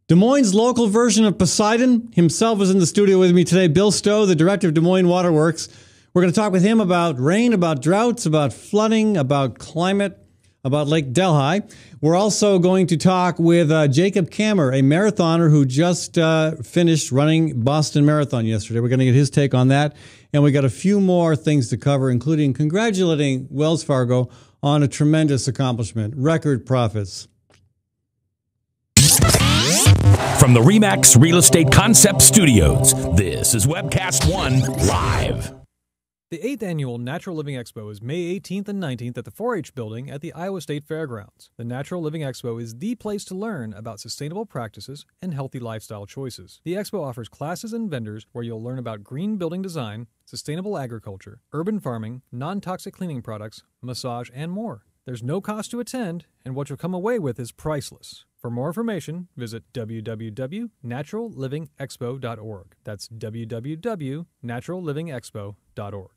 Des Moines' local version of Poseidon himself is in the studio with me today. Bill Stowe, the director of Des Moines Waterworks. We're going to talk with him about rain, about droughts, about flooding, about climate, about Lake Delhi. We're also going to talk with Jacob Kammer, a marathoner who just finished running Boston Marathon yesterday. We're going to get his take on that. And we got a few more things to cover, including congratulating Wells Fargo on a tremendous accomplishment, record profits. From the RE/MAX Real Estate Concept Studios, this is Webcast One Live. The 8th Annual Natural Living Expo is May 18th and 19th at the 4-H building at the Iowa State Fairgrounds. The Natural Living Expo is the place to learn about sustainable practices and healthy lifestyle choices. The expo offers classes and vendors where you'll learn about green building design, sustainable agriculture, urban farming, non-toxic cleaning products, massage, and more. There's no cost to attend, and what you'll come away with is priceless. For more information, visit www.naturallivingexpo.org. That's www.naturallivingexpo.org.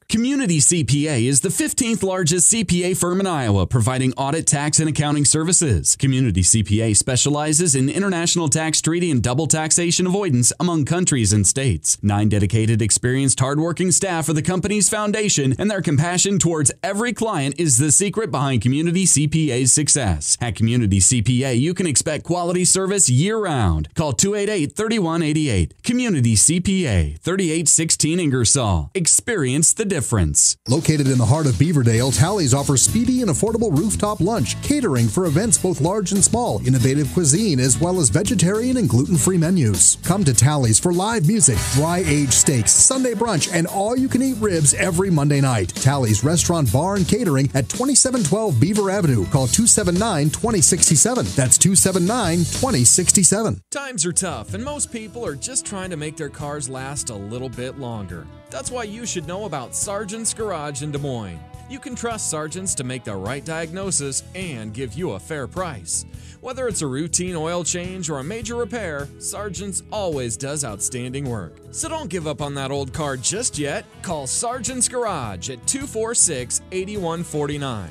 Community CPA is the 15th largest CPA firm in Iowa, providing audit, tax, and accounting services. Community CPA specializes in international tax treaty and double taxation avoidance among countries and states. 9 dedicated, experienced, hardworking staff are the company's foundation, and their compassion towards every client is the secret behind Community CPA's success. At Community CPA, you can expect quality service year-round. Call 288-3188. Community CPA, 3816 Ingersoll. Experience the difference. Located in the heart of Beaverdale, Tally's offers speedy and affordable rooftop lunch, catering for events both large and small, innovative cuisine, as well as vegetarian and gluten-free menus. Come to Tally's for live music, dry-aged steaks, Sunday brunch, and all-you-can-eat ribs every Monday night. Tally's Restaurant, Bar, and Catering at 2712 Beaver Avenue. Call 279-2067. That's 279-2067. Times are tough, and most people are just trying to make their cars last a little bit longer. That's why you should know about Sargent's Garage in Des Moines. You can trust Sargent's to make the right diagnosis and give you a fair price. Whether it's a routine oil change or a major repair, Sargent's always does outstanding work. So don't give up on that old car just yet. Call Sargent's Garage at 246-8149.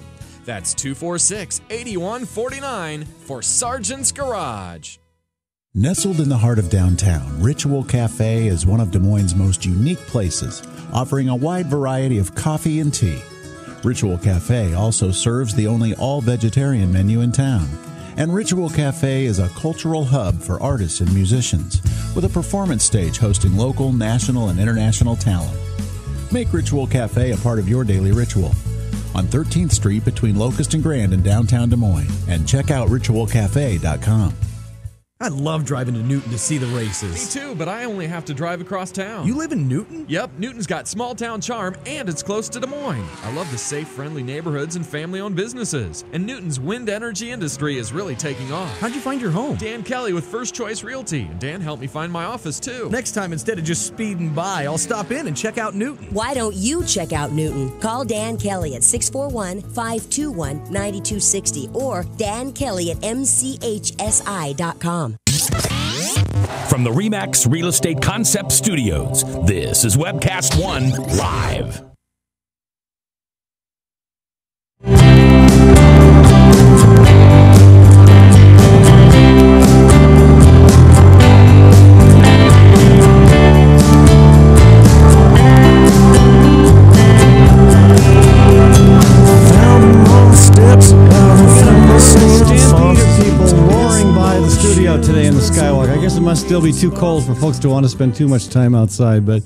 That's 246-8149 for Sargent's Garage. Nestled in the heart of downtown, Ritual Cafe is one of Des Moines' most unique places, offering a wide variety of coffee and tea. Ritual Cafe also serves the only all-vegetarian menu in town. And Ritual Cafe is a cultural hub for artists and musicians, with a performance stage hosting local, national, and international talent. Make Ritual Cafe a part of your daily ritual. On 13th Street between Locust and Grand in downtown Des Moines, and check out ritualcafe.com. I love driving to Newton to see the races. Me too, but I only have to drive across town. You live in Newton? Yep, Newton's got small town charm and it's close to Des Moines. I love the safe, friendly neighborhoods and family-owned businesses. And Newton's wind energy industry is really taking off. How'd you find your home? Dan Kelly with First Choice Realty. And Dan helped me find my office too. Next time, instead of just speeding by, I'll stop in and check out Newton. Why don't you check out Newton? Call Dan Kelly at 641-521-9260 or Dan Kelly at mchsi.com. From the RE/MAX Real Estate Concept Studios, this is Webcast One Live. Today in the Skywalk. I guess it must still be too cold for folks to want to spend too much time outside, but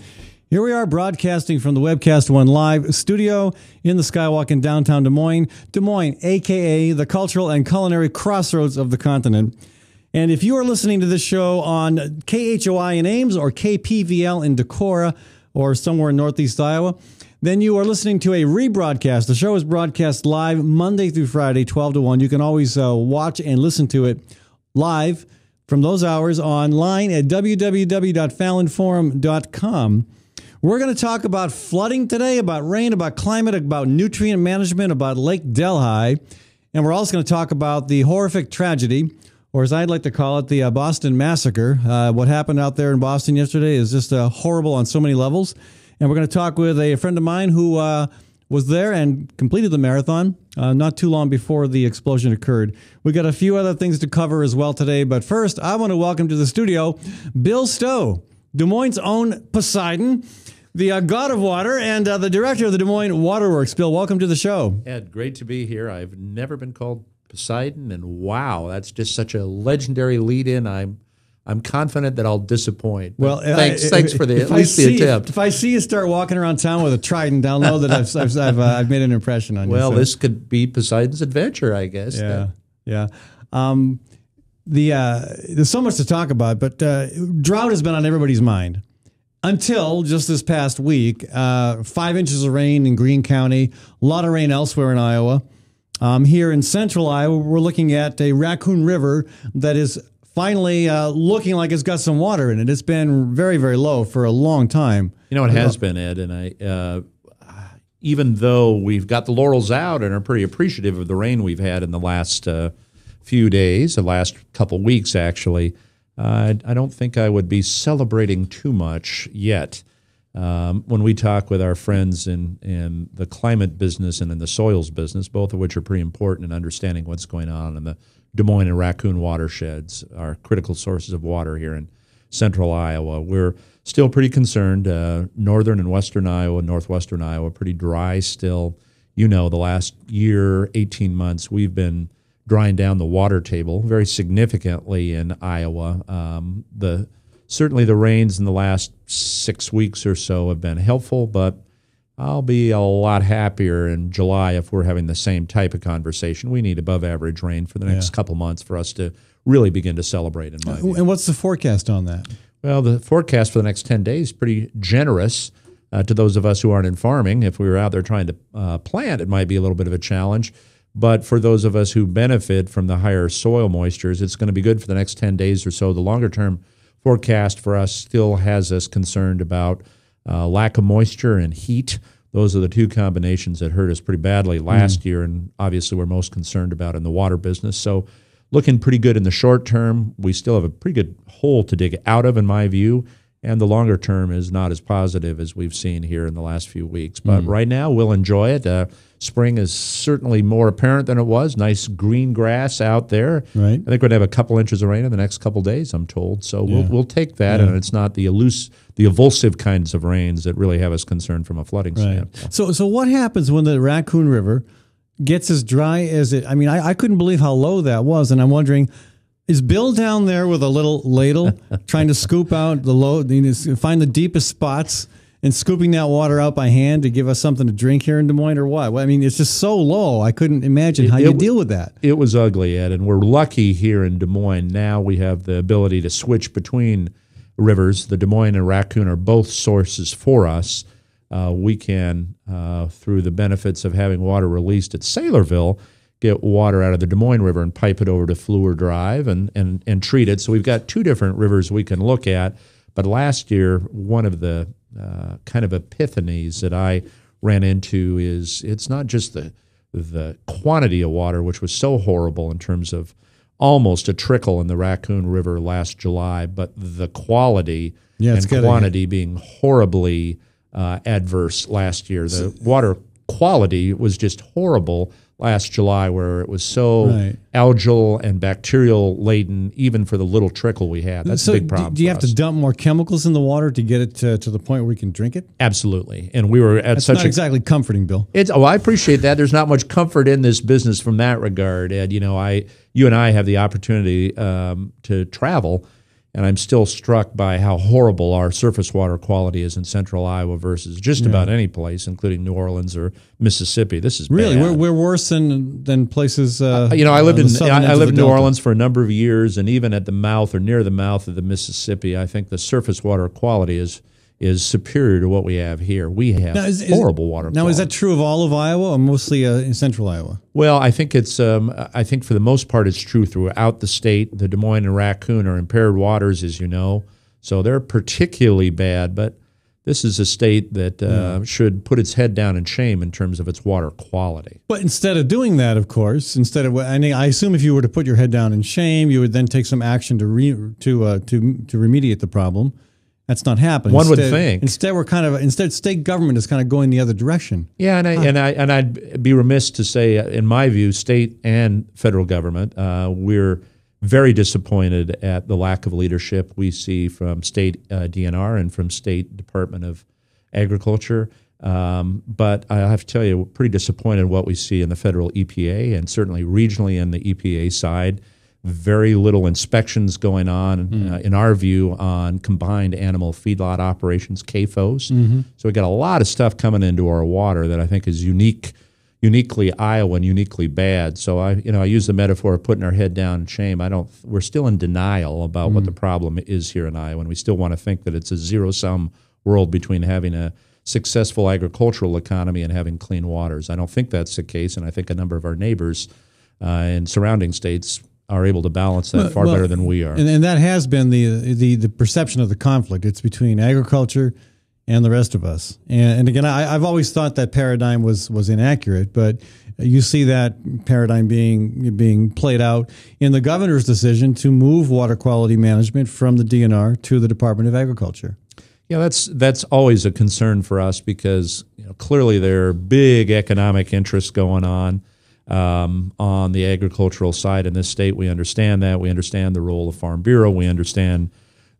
here we are broadcasting from the Webcast One Live studio in the Skywalk in downtown Des Moines, aka the cultural and culinary crossroads of the continent. And if you are listening to this show on KHOI in Ames or KPVL in Decorah or somewhere in Northeast Iowa, then you are listening to a rebroadcast. The show is broadcast live Monday through Friday, 12 to 1. You can always watch and listen to it live from those hours online at www.fallonforum.com. We're going to talk about flooding today, about rain, about climate, about nutrient management, about Lake Delhi. And we're also going to talk about the horrific tragedy, or as I'd like to call it, the Boston Massacre. What happened out there in Boston yesterday is just horrible on so many levels. And we're going to talk with a friend of mine who was there and completed the marathon. not too long before the explosion occurred. We got a few other things to cover as well today, but first, I want to welcome to the studio Bill Stowe, Des Moines' own Poseidon, the god of water, and the director of the Des Moines Waterworks. Bill, welcome to the show. Ed, great to be here. I've never been called Poseidon, and wow, that's just such a legendary lead-in. I'm confident that I'll disappoint. Well, thanks for at least the attempt. If I see you start walking around town with a trident, I'll know that I've made an impression on you. Well, this could be Poseidon's adventure, I guess. Yeah. There's so much to talk about, but drought has been on everybody's mind. Until just this past week, 5 inches of rain in Greene County, a lot of rain elsewhere in Iowa. Here in central Iowa, we're looking at a Raccoon River that is finally looking like it's got some water in it. It's been very, very low for a long time. You know, it has been, Ed, and even though we've got the laurels out and are pretty appreciative of the rain we've had in the last few days, the last couple weeks actually, I don't think I would be celebrating too much yet. When we talk with our friends in the climate business and in the soils business, both of which are pretty important in understanding what's going on in the Des Moines and Raccoon watersheds, our critical sources of water here in central Iowa, we're still pretty concerned. Northern and western Iowa, northwestern Iowa, pretty dry still. You know, the last year, 18 months, we've been drying down the water table very significantly in Iowa. Certainly the rains in the last 6 weeks or so have been helpful, but I'll be a lot happier in July if we're having the same type of conversation. We need above average rain for the next couple months for us to really begin to celebrate, in my view. And what's the forecast on that? Well, the forecast for the next 10 days is pretty generous to those of us who aren't in farming. If we were out there trying to plant, it might be a little bit of a challenge. But for those of us who benefit from the higher soil moistures, it's going to be good for the next 10 days or so. The longer-term forecast for us still has us concerned about lack of moisture and heat. Those are the two combinations that hurt us pretty badly last year, and obviously we're most concerned about in the water business. So looking pretty good in the short term. We still have a pretty good hole to dig out of, in my view, and the longer term is not as positive as we've seen here in the last few weeks. But right now, we'll enjoy it. Spring is certainly more apparent than it was. Nice green grass out there. Right. I think we're going to have a couple inches of rain in the next couple days, I'm told. So we'll take that, and it's not the evulsive kinds of rains that really have us concerned from a flooding standpoint. So what happens when the Raccoon River gets as dry as it? I mean, I couldn't believe how low that was, and I'm wondering, is Bill down there with a little ladle trying to scoop out the low, find the deepest spots and scooping that water out by hand to give us something to drink here in Des Moines, or what? Well, I mean, it's just so low. I couldn't imagine how you deal with that. It was ugly, Ed, and we're lucky here in Des Moines. Now we have the ability to switch between rivers. The Des Moines and Raccoon are both sources for us. We can, through the benefits of having water released at Saylorville, get water out of the Des Moines River and pipe it over to Fleur Drive and treat it. So we've got two different rivers we can look at. But last year, one of the kind of epiphanies that I ran into is it's not just the quantity of water, which was so horrible in terms of almost a trickle in the Raccoon River last July, but the quality and quantity being horribly adverse last year. The water quality was just horrible last July, where it was so algal and bacterial laden, even for the little trickle we had. That's a big problem. Do you have to dump more chemicals in the water to get it to the point where we can drink it? Absolutely. And we were at That's not exactly comforting, Bill. I appreciate that. There's not much comfort in this business from that regard, Ed. You and I have the opportunity to travel, and I'm still struck by how horrible our surface water quality is in central Iowa versus just about any place, including New Orleans or Mississippi. This is really bad. We're worse than places. I lived in New Orleans for a number of years, and even at the mouth or near the mouth of the Mississippi, I think the surface water quality is superior to what we have here. We have horrible water quality. Now, is that true of all of Iowa or mostly in central Iowa? Well, I think it's. I think for the most part, it's true throughout the state. The Des Moines and Raccoon are impaired waters, as you know, so they're particularly bad. But this is a state that should put its head down in shame in terms of its water quality. But instead of doing that, of course, I assume if you were to put your head down in shame, you would then take some action to remediate the problem. That's not happening. One would think. Instead, state government is kind of going the other direction. Yeah, and I'd be remiss to say, in my view, state and federal government, we're very disappointed at the lack of leadership we see from state DNR and from state Department of Agriculture. But I have to tell you, we're pretty disappointed in what we see in the federal EPA and certainly regionally in the EPA side. Very little inspections going on, in our view, on combined animal feedlot operations, CAFOs. So we got a lot of stuff coming into our water that I think is uniquely Iowa and uniquely bad. So I use the metaphor of putting our head down in shame. We're still in denial about what the problem is here in Iowa, and we still want to think that it's a zero-sum world between having a successful agricultural economy and having clean waters. I don't think that's the case, and I think a number of our neighbors in surrounding states are able to balance that far better than we are. And that has been the perception of the conflict. It's between agriculture and the rest of us. And again, I've always thought that paradigm was inaccurate, but you see that paradigm being played out in the governor's decision to move water quality management from the DNR to the Department of Agriculture. Yeah, that's always a concern for us because clearly there are big economic interests going on the agricultural side in this state. We understand that. We understand the role of Farm Bureau. We understand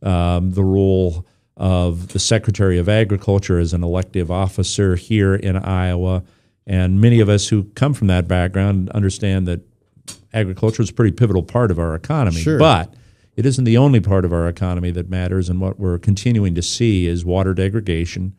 the role of the Secretary of Agriculture as an elective officer here in Iowa. And many of us who come from that background understand that agriculture is a pretty pivotal part of our economy. Sure. But it isn't the only part of our economy that matters, and what we're continuing to see is water degradation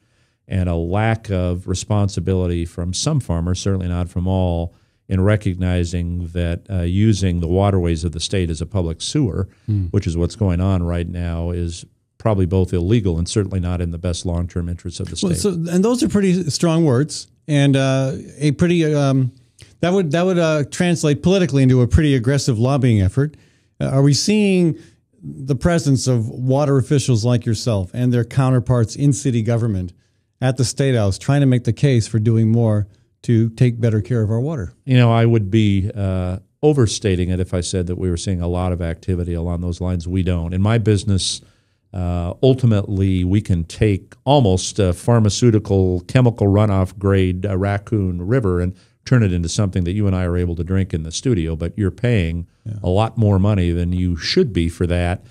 and a lack of responsibility from some farmers, certainly not from all, in recognizing that using the waterways of the state as a public sewer, which is what's going on right now, is probably both illegal and certainly not in the best long-term interests of the state. And those are pretty strong words, and a pretty that would translate politically into a pretty aggressive lobbying effort. Are we seeing the presence of water officials like yourself and their counterparts in city government at the State House trying to make the case for doing more to take better care of our water? I would be overstating it if I said that we were seeing a lot of activity along those lines. We don't. In my business, ultimately, we can take almost a pharmaceutical chemical runoff grade Raccoon River and turn it into something that you and I are able to drink in the studio, but you're paying a lot more money than you should be for that,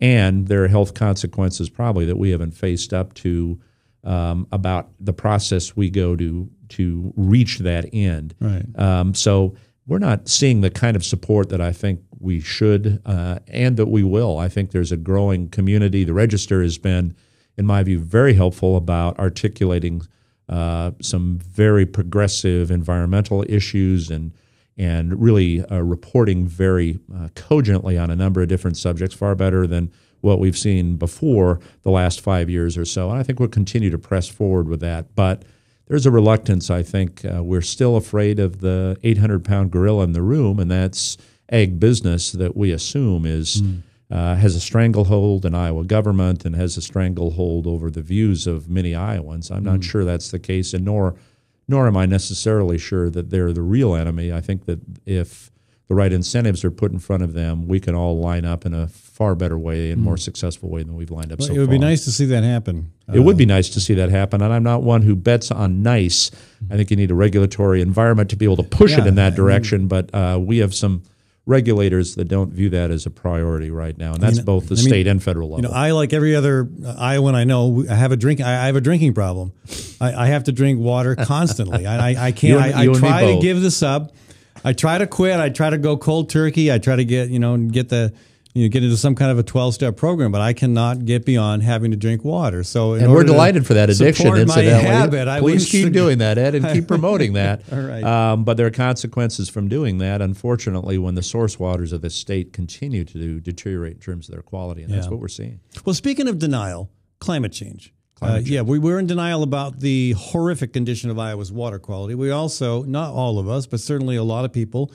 and there are health consequences probably that we haven't faced up to about the process we go to reach that end. Right. So we're not seeing the kind of support that I think we should and that we will. I think there's a growing community. The Register has been, in my view, very helpful about articulating some very progressive environmental issues and really reporting very cogently on a number of different subjects, far better than what we've seen before the last 5 years or so. And I think we'll continue to press forward with that. But there's a reluctance, I think. We're still afraid of the 800-pound gorilla in the room, and that's ag business that we assume is has a stranglehold in Iowa government and has a stranglehold over the views of many Iowans. I'm not sure that's the case, and nor am I necessarily sure that they're the real enemy. I think that if the right incentives are put in front of them, we can all line up in a far better way and more successful way than we've lined up so far. It would be nice to see that happen. It would be nice to see that happen, and I'm not one who bets on nice. I think you need a regulatory environment to be able to push it in that direction, but we have some regulators that don't view that as a priority right now, and that's both the state and federal level. I, like every other Iowan I know, I have a drinking problem. I have to drink water constantly. I can't. I try to give this up. I try to quit. I try to go cold turkey. I try to get into some kind of a 12-step program, but I cannot get beyond having to drink water. So, and we're delighted for that addiction. Incidentally, please keep doing that, Ed, and keep promoting that. All right. But there are consequences from doing that, unfortunately, when the source waters of the state continue to deteriorate in terms of their quality, and that's what we're seeing. Well, speaking of denial, climate change. We're in denial about the horrific condition of Iowa's water quality. We also, not all of us, but certainly a lot of people,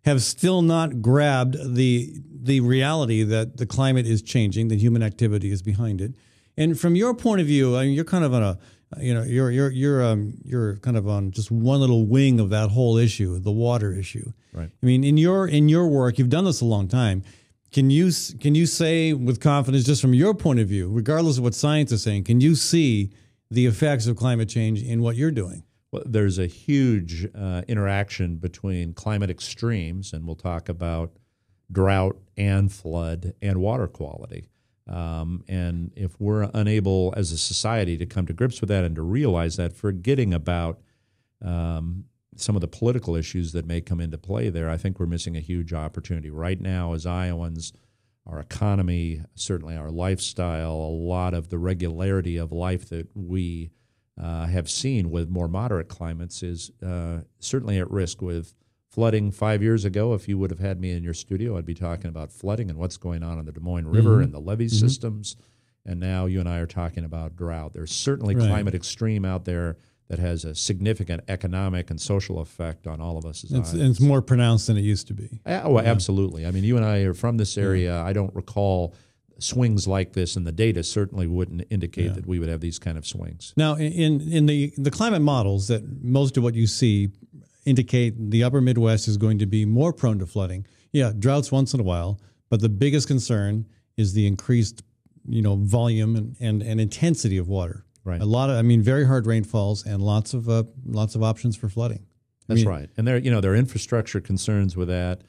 have still not grabbed the reality that the climate is changing, that human activity is behind it. And from your point of view, I mean, you're kind of on you're kind of on just one little wing of that whole issue, the water issue. Right. I mean, in your work, you've done this a long time. Can you say with confidence, just from your point of view, regardless of what science is saying, can you see the effects of climate change in what you're doing? Well, there's a huge interaction between climate extremes, and we'll talk about drought and flood and water quality. And if we're unable as a society to come to grips with that and to realize that, forgetting about some of the political issues that may come into play there, I think we're missing a huge opportunity. Right now, as Iowans, our economy, certainly our lifestyle, a lot of the regularity of life that we have seen with more moderate climates is certainly at risk with flooding. 5 years ago, if you would have had me in your studio, I'd be talking about flooding and what's going on in the Des Moines River and the levee systems. And now you and I are talking about drought. There's certainly climate extreme out there that has a significant economic and social effect on all of us as Iowans. It's more pronounced than it used to be. Absolutely. I mean, you and I are from this area. I don't recall swings like this, and the data certainly wouldn't indicate that we would have these kind of swings. Now, in the climate models that most of what you see indicate the upper Midwest is going to be more prone to flooding. Yeah, droughts once in a while, but the biggest concern is the increased, volume and intensity of water. Right. Very hard rainfalls and lots of options for flooding. That's right. And there are infrastructure concerns with that,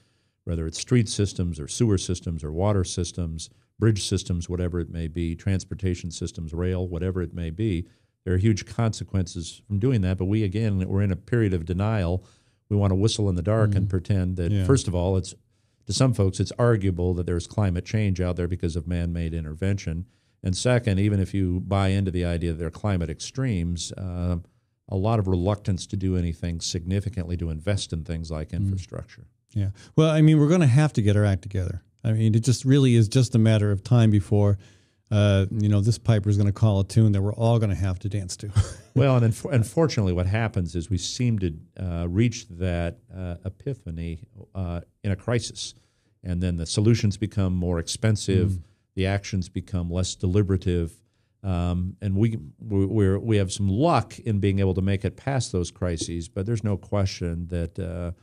whether it's street systems or sewer systems or water systems, bridge systems, whatever it may be, transportation systems, rail, whatever it may be. There are huge consequences from doing that. But we're in a period of denial. We want to whistle in the dark and pretend that, first of all, to some folks, it's arguable that there's climate change out there because of man-made intervention. And second, even if you buy into the idea that there are climate extremes, a lot of reluctance to do anything significantly to invest in things like infrastructure. Yeah. Well, we're going to have to get our act together. It just really is just a matter of time before, this piper is going to call a tune that we're all going to have to dance to. Well, and unfortunately what happens is we seem to reach that epiphany in a crisis. And then the solutions become more expensive, the actions become less deliberative, and we have some luck in being able to make it past those crises, but there's no question that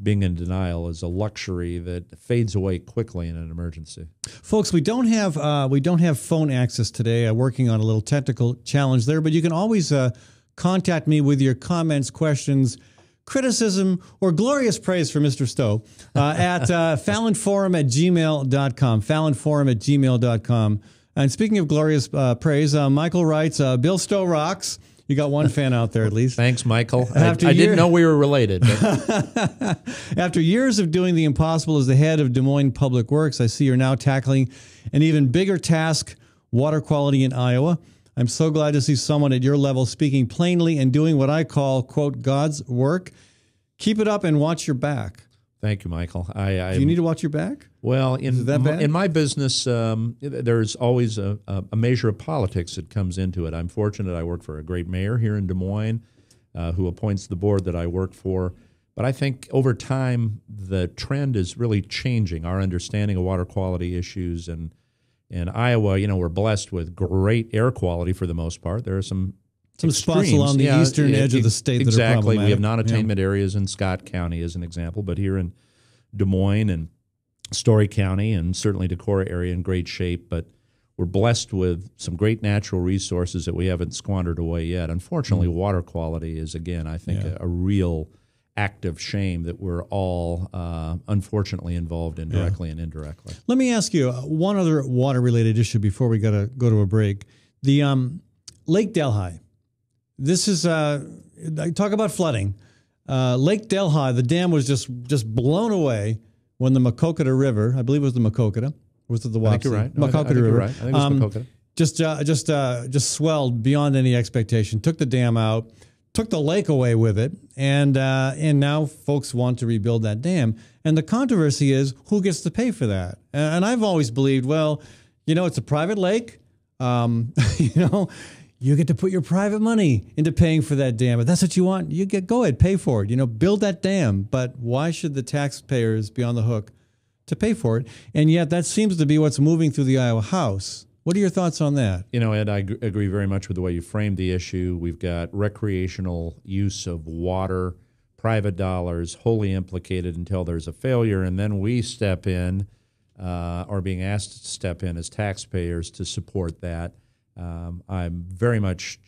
being in denial is a luxury that fades away quickly in an emergency. Folks, we don't have phone access today. I'm working on a little technical challenge there, but you can always contact me with your comments, questions, criticism, or glorious praise for Mr. Stowe at fallonforum@gmail.com, fallonforum@gmail.com. And speaking of glorious praise, Michael writes, Bill Stowe rocks. You got one fan out there at least. Thanks, Michael. I didn't know we were related. But. After years of doing the impossible as the head of Des Moines Public Works, I see you're now tackling an even bigger task, water quality in Iowa. I'm so glad to see someone at your level speaking plainly and doing what I call, quote, God's work. Keep it up and watch your back. Thank you, Michael. Do you need to watch your back? Well, in my business, there's always a measure of politics that comes into it. I'm fortunate I work for a great mayor here in Des Moines who appoints the board that I work for. But I think over time, the trend is really changing, our understanding of water quality issues. And in Iowa, we're blessed with great air quality for the most part. There are some spots along the eastern edge of the state that are problematic. We have non-attainment areas in Scott County as an example, but here in Des Moines and Story County and certainly Decorah area in great shape. But we're blessed with some great natural resources that we haven't squandered away yet. Unfortunately, water quality is, again, I think, a real act of shame that we're all unfortunately involved in directly and indirectly. Let me ask you one other water-related issue before we got to go to a break. The Lake Delhi. This is talk about flooding. Lake Delhi, the dam was just blown away when the Maquoketa River, I believe it was the Maquoketa, was it the Wapsie? I think you're right. Maquoketa River. Right. I think it was Maquoketa. Just swelled beyond any expectation. Took the dam out, took the lake away with it, and now folks want to rebuild that dam. And the controversy is who gets to pay for that. And I've always believed, well, it's a private lake. You get to put your private money into paying for that dam. If that's what you want, go ahead, pay for it. Build that dam. But why should the taxpayers be on the hook to pay for it? And yet that seems to be what's moving through the Iowa House. What are your thoughts on that? Ed, I agree very much with the way you framed the issue. We've got recreational use of water, private dollars, wholly implicated until there's a failure, and then we step in are being asked to step in as taxpayers to support that. I'm very much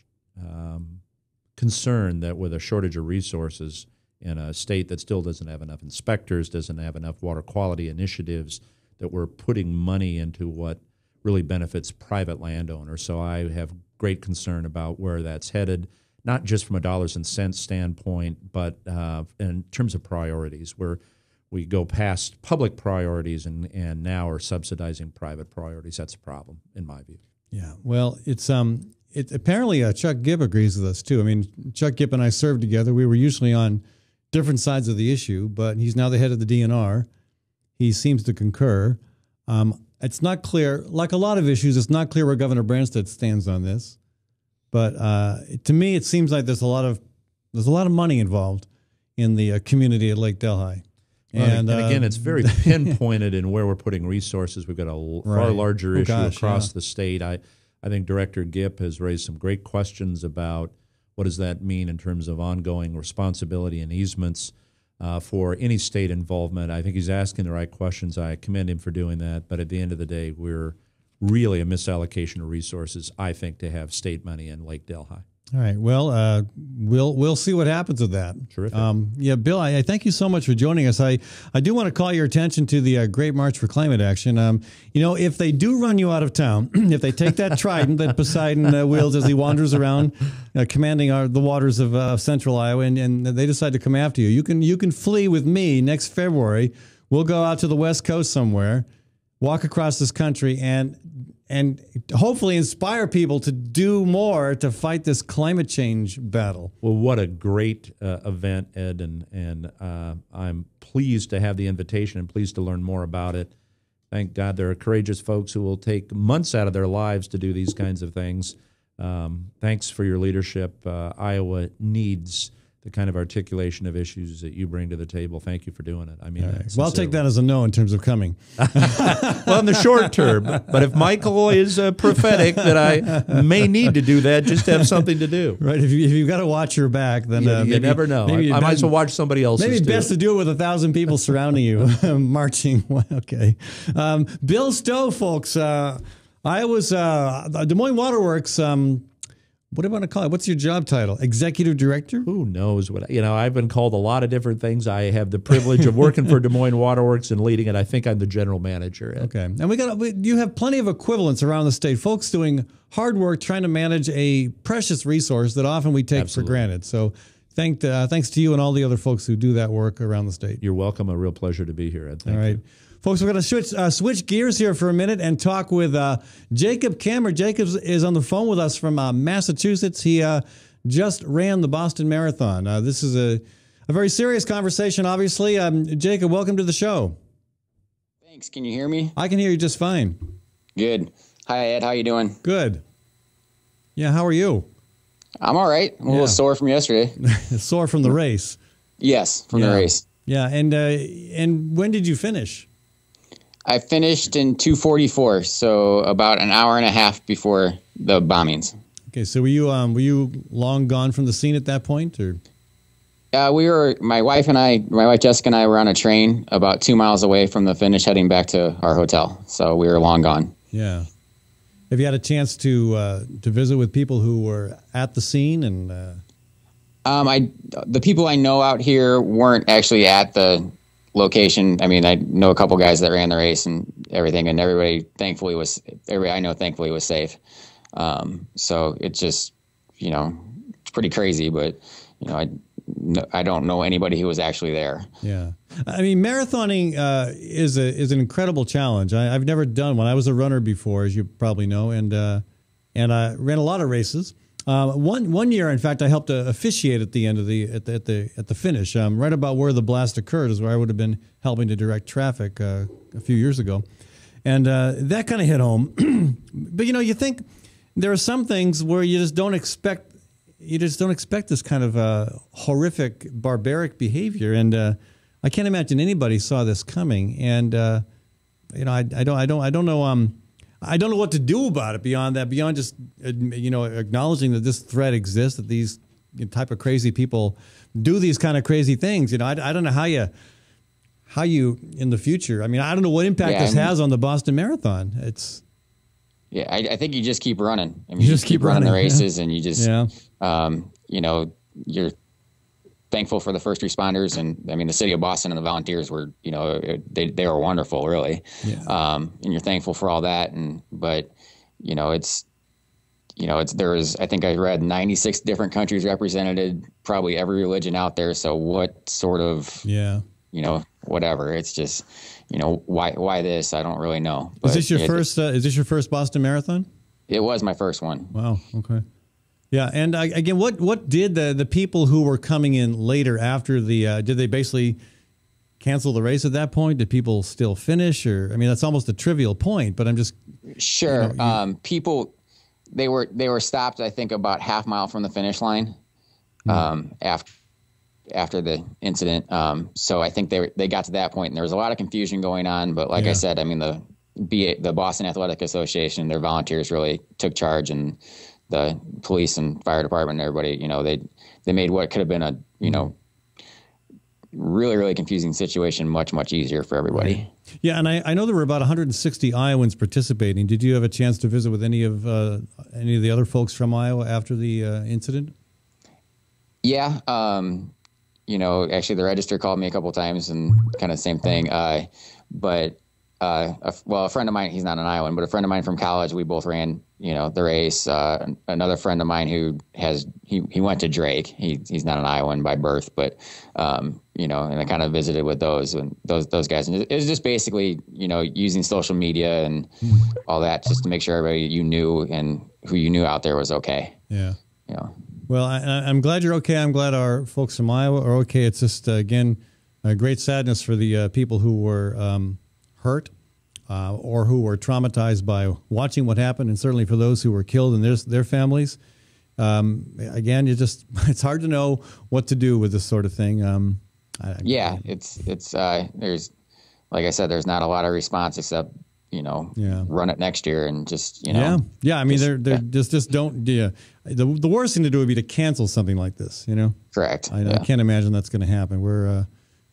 concerned that with a shortage of resources in a state that still doesn't have enough inspectors, doesn't have enough water quality initiatives, that we're putting money into what really benefits private landowners. So I have great concern about where that's headed, not just from a dollars and cents standpoint, but in terms of priorities, where we go past public priorities and now are subsidizing private priorities. That's a problem, in my view. Yeah, well, it's apparently Chuck Gibb agrees with us too. I mean, Chuck Gibb and I served together. We were usually on different sides of the issue, but he's now the head of the DNR. He seems to concur. It's not clear, like a lot of issues, it's not clear where Governor Branstad stands on this. But to me, it seems like there's a lot of money involved in the community at Lake Delhi. And again, it's very pinpointed in where we're putting resources. We've got a far larger issue across the state. I think Director Gipp has raised some great questions about what does that mean in terms of ongoing responsibility and easements for any state involvement. I think he's asking the right questions. I commend him for doing that. But at the end of the day, we're really a misallocation of resources, I think, to have state money in Lake Delhi. All right. Well, we'll see what happens with that. Terrific. Yeah, Bill, I thank you so much for joining us. I do want to call your attention to the Great March for Climate Action. If they do run you out of town, if they take that trident that Poseidon wields as he wanders around, commanding the waters of central Iowa, and they decide to come after you, you can flee with me next February. We'll go out to the West Coast somewhere, walk across this country, and hopefully inspire people to do more to fight this climate change battle. Well, what a great event, Ed, and I'm pleased to have the invitation and pleased to learn more about it. Thank God there are courageous folks who will take months out of their lives to do these kinds of things. Thanks for your leadership. Iowa needs the kind of articulation of issues that you bring to the table. Thank you for doing it. I mean, right. Well, I'll take that as a no in terms of coming. Well, in the short term. But if Michael is prophetic that I may need to do that, just to have something to do. Right. If you've got to watch your back, then you never know. I might as well watch somebody else's. Maybe best to do it with 1,000 people surrounding you, marching. Okay. Bill Stowe, folks. Iowa's Des Moines Waterworks. What do I want to call it? What's your job title? Executive Director? Who knows what? I've been called a lot of different things. I have the privilege of working for Des Moines Waterworks and leading it. I think I'm the general manager. Okay, and you have plenty of equivalents around the state. Folks doing hard work trying to manage a precious resource that often we take for granted. So, thanks to you and all the other folks who do that work around the state. You're welcome. A real pleasure to be here, Ed. Thank you. Folks, we're going to switch gears here for a minute and talk with Jacob Kammer. Jacob is on the phone with us from Massachusetts. He just ran the Boston Marathon. This is a very serious conversation, obviously. Jacob, welcome to the show. Thanks. Can you hear me? I can hear you just fine. Good. Hi, Ed. How you doing? Good. Yeah, how are you? I'm all right. I'm a little sore from yesterday. Sore from the race? Yes, from the race. Yeah, and when did you finish? I finished in 2:44, so about an hour and a half before the bombings. Okay, so were you long gone from the scene at that point, or? My wife Jessica and I were on a train about 2 miles away from the finish, heading back to our hotel. So we were long gone. Yeah. Have you had a chance to visit with people who were at the scene and? The people I know out here weren't actually at the location. I mean, I know a couple guys that ran the race and everything, and everybody I know thankfully was safe. So it's just, it's pretty crazy, but I don't know anybody who was actually there. Yeah. I mean, marathoning is an incredible challenge. I've never done one. I was a runner before, as you probably know, and I ran a lot of races. One year, in fact, I helped officiate at the end of at the finish. Right about where the blast occurred is where I would have been helping to direct traffic a few years ago, and that kind of hit home. But you think there are some things where you just don't expect this kind of horrific, barbaric behavior, and I can't imagine anybody saw this coming. And I don't know. I don't know what to do about it beyond that, beyond just, acknowledging that this threat exists, that these type of crazy people do these kind of crazy things. I don't know how how you in the future. I mean, I don't know what impact this has on the Boston Marathon. It's I think you just keep running. I mean, you just keep running the races, and you just you're thankful for the first responders, and I mean the city of Boston and the volunteers were they were wonderful, really. And you're thankful for all that, but there was, I think I read 96 different countries represented, probably every religion out there. So what sort of whatever, it's just why this, I don't really know. But is this your first Boston Marathon? It was my first one. Wow. Okay. Yeah, and again, what did the people who were coming in later after the did they basically cancel the race at that point? Did people still finish? Or I mean, that's almost a trivial point, but I'm just sure. People they were stopped, I think, about half mile from the finish line after the incident. So I think they got to that point, and there was a lot of confusion going on. But like I said, I mean the Boston Athletic Association, their volunteers really took charge, and the police and fire department and everybody, they made what could have been a, really, really confusing situation much, much easier for everybody. Right. Yeah, and I know there were about 160 Iowans participating. Did you have a chance to visit with any of the other folks from Iowa after the incident? Yeah. Actually the Register called me a couple of times and kind of the same thing. But a friend of mine, he's not an Iowan, but a friend of mine from college, we both ran, the race. Another friend of mine who he went to Drake. He's not an Iowan by birth, but, and I kind of visited with those guys. And it was just basically, using social media and all that just to make sure everybody you knew and who you knew out there was okay. Yeah. Well, I'm glad you're okay. I'm glad our folks from Iowa are okay. It's just, again, a great sadness for the people who were hurt or who were traumatized by watching what happened, and certainly for those who were killed and their families. Again, it's hard to know what to do with this sort of thing. It's there's, like I said, there's not a lot of response except run it next year and just I mean they're just don't the worst thing to do would be to cancel something like this. Correct. I can't imagine that's going to happen.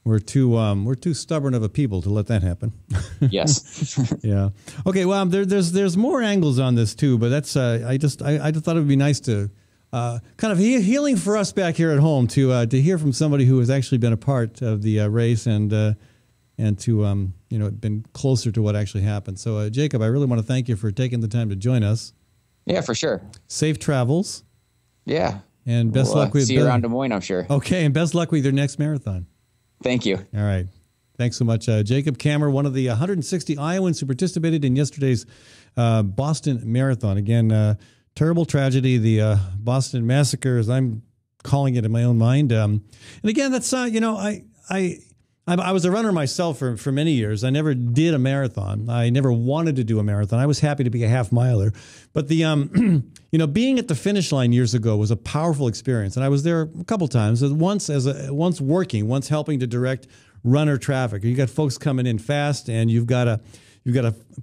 We're too stubborn of a people to let that happen. Yes. Yeah. Okay. Well, there's more angles on this too, but that's I just thought it would be nice to kind of healing for us back here at home to hear from somebody who has actually been a part of the race and to been closer to what actually happened. So Jacob, I really want to thank you for taking the time to join us. Yeah, for sure. Safe travels. Yeah. And best luck with see you around Des Moines, I'm sure. Okay, and best luck with your next marathon. Thank you. All right. Thanks so much. Jacob Kammer, one of the 160 Iowans who participated in yesterday's Boston Marathon. Again, terrible tragedy, the Boston Massacre, as I'm calling it in my own mind. And again, that's, I was a runner myself for many years. I never did a marathon. I never wanted to do a marathon. I was happy to be a half miler. But the, being at the finish line years ago was a powerful experience. And I was there a couple times, once working, once helping to direct runner traffic. You got folks coming in fast, and you've got to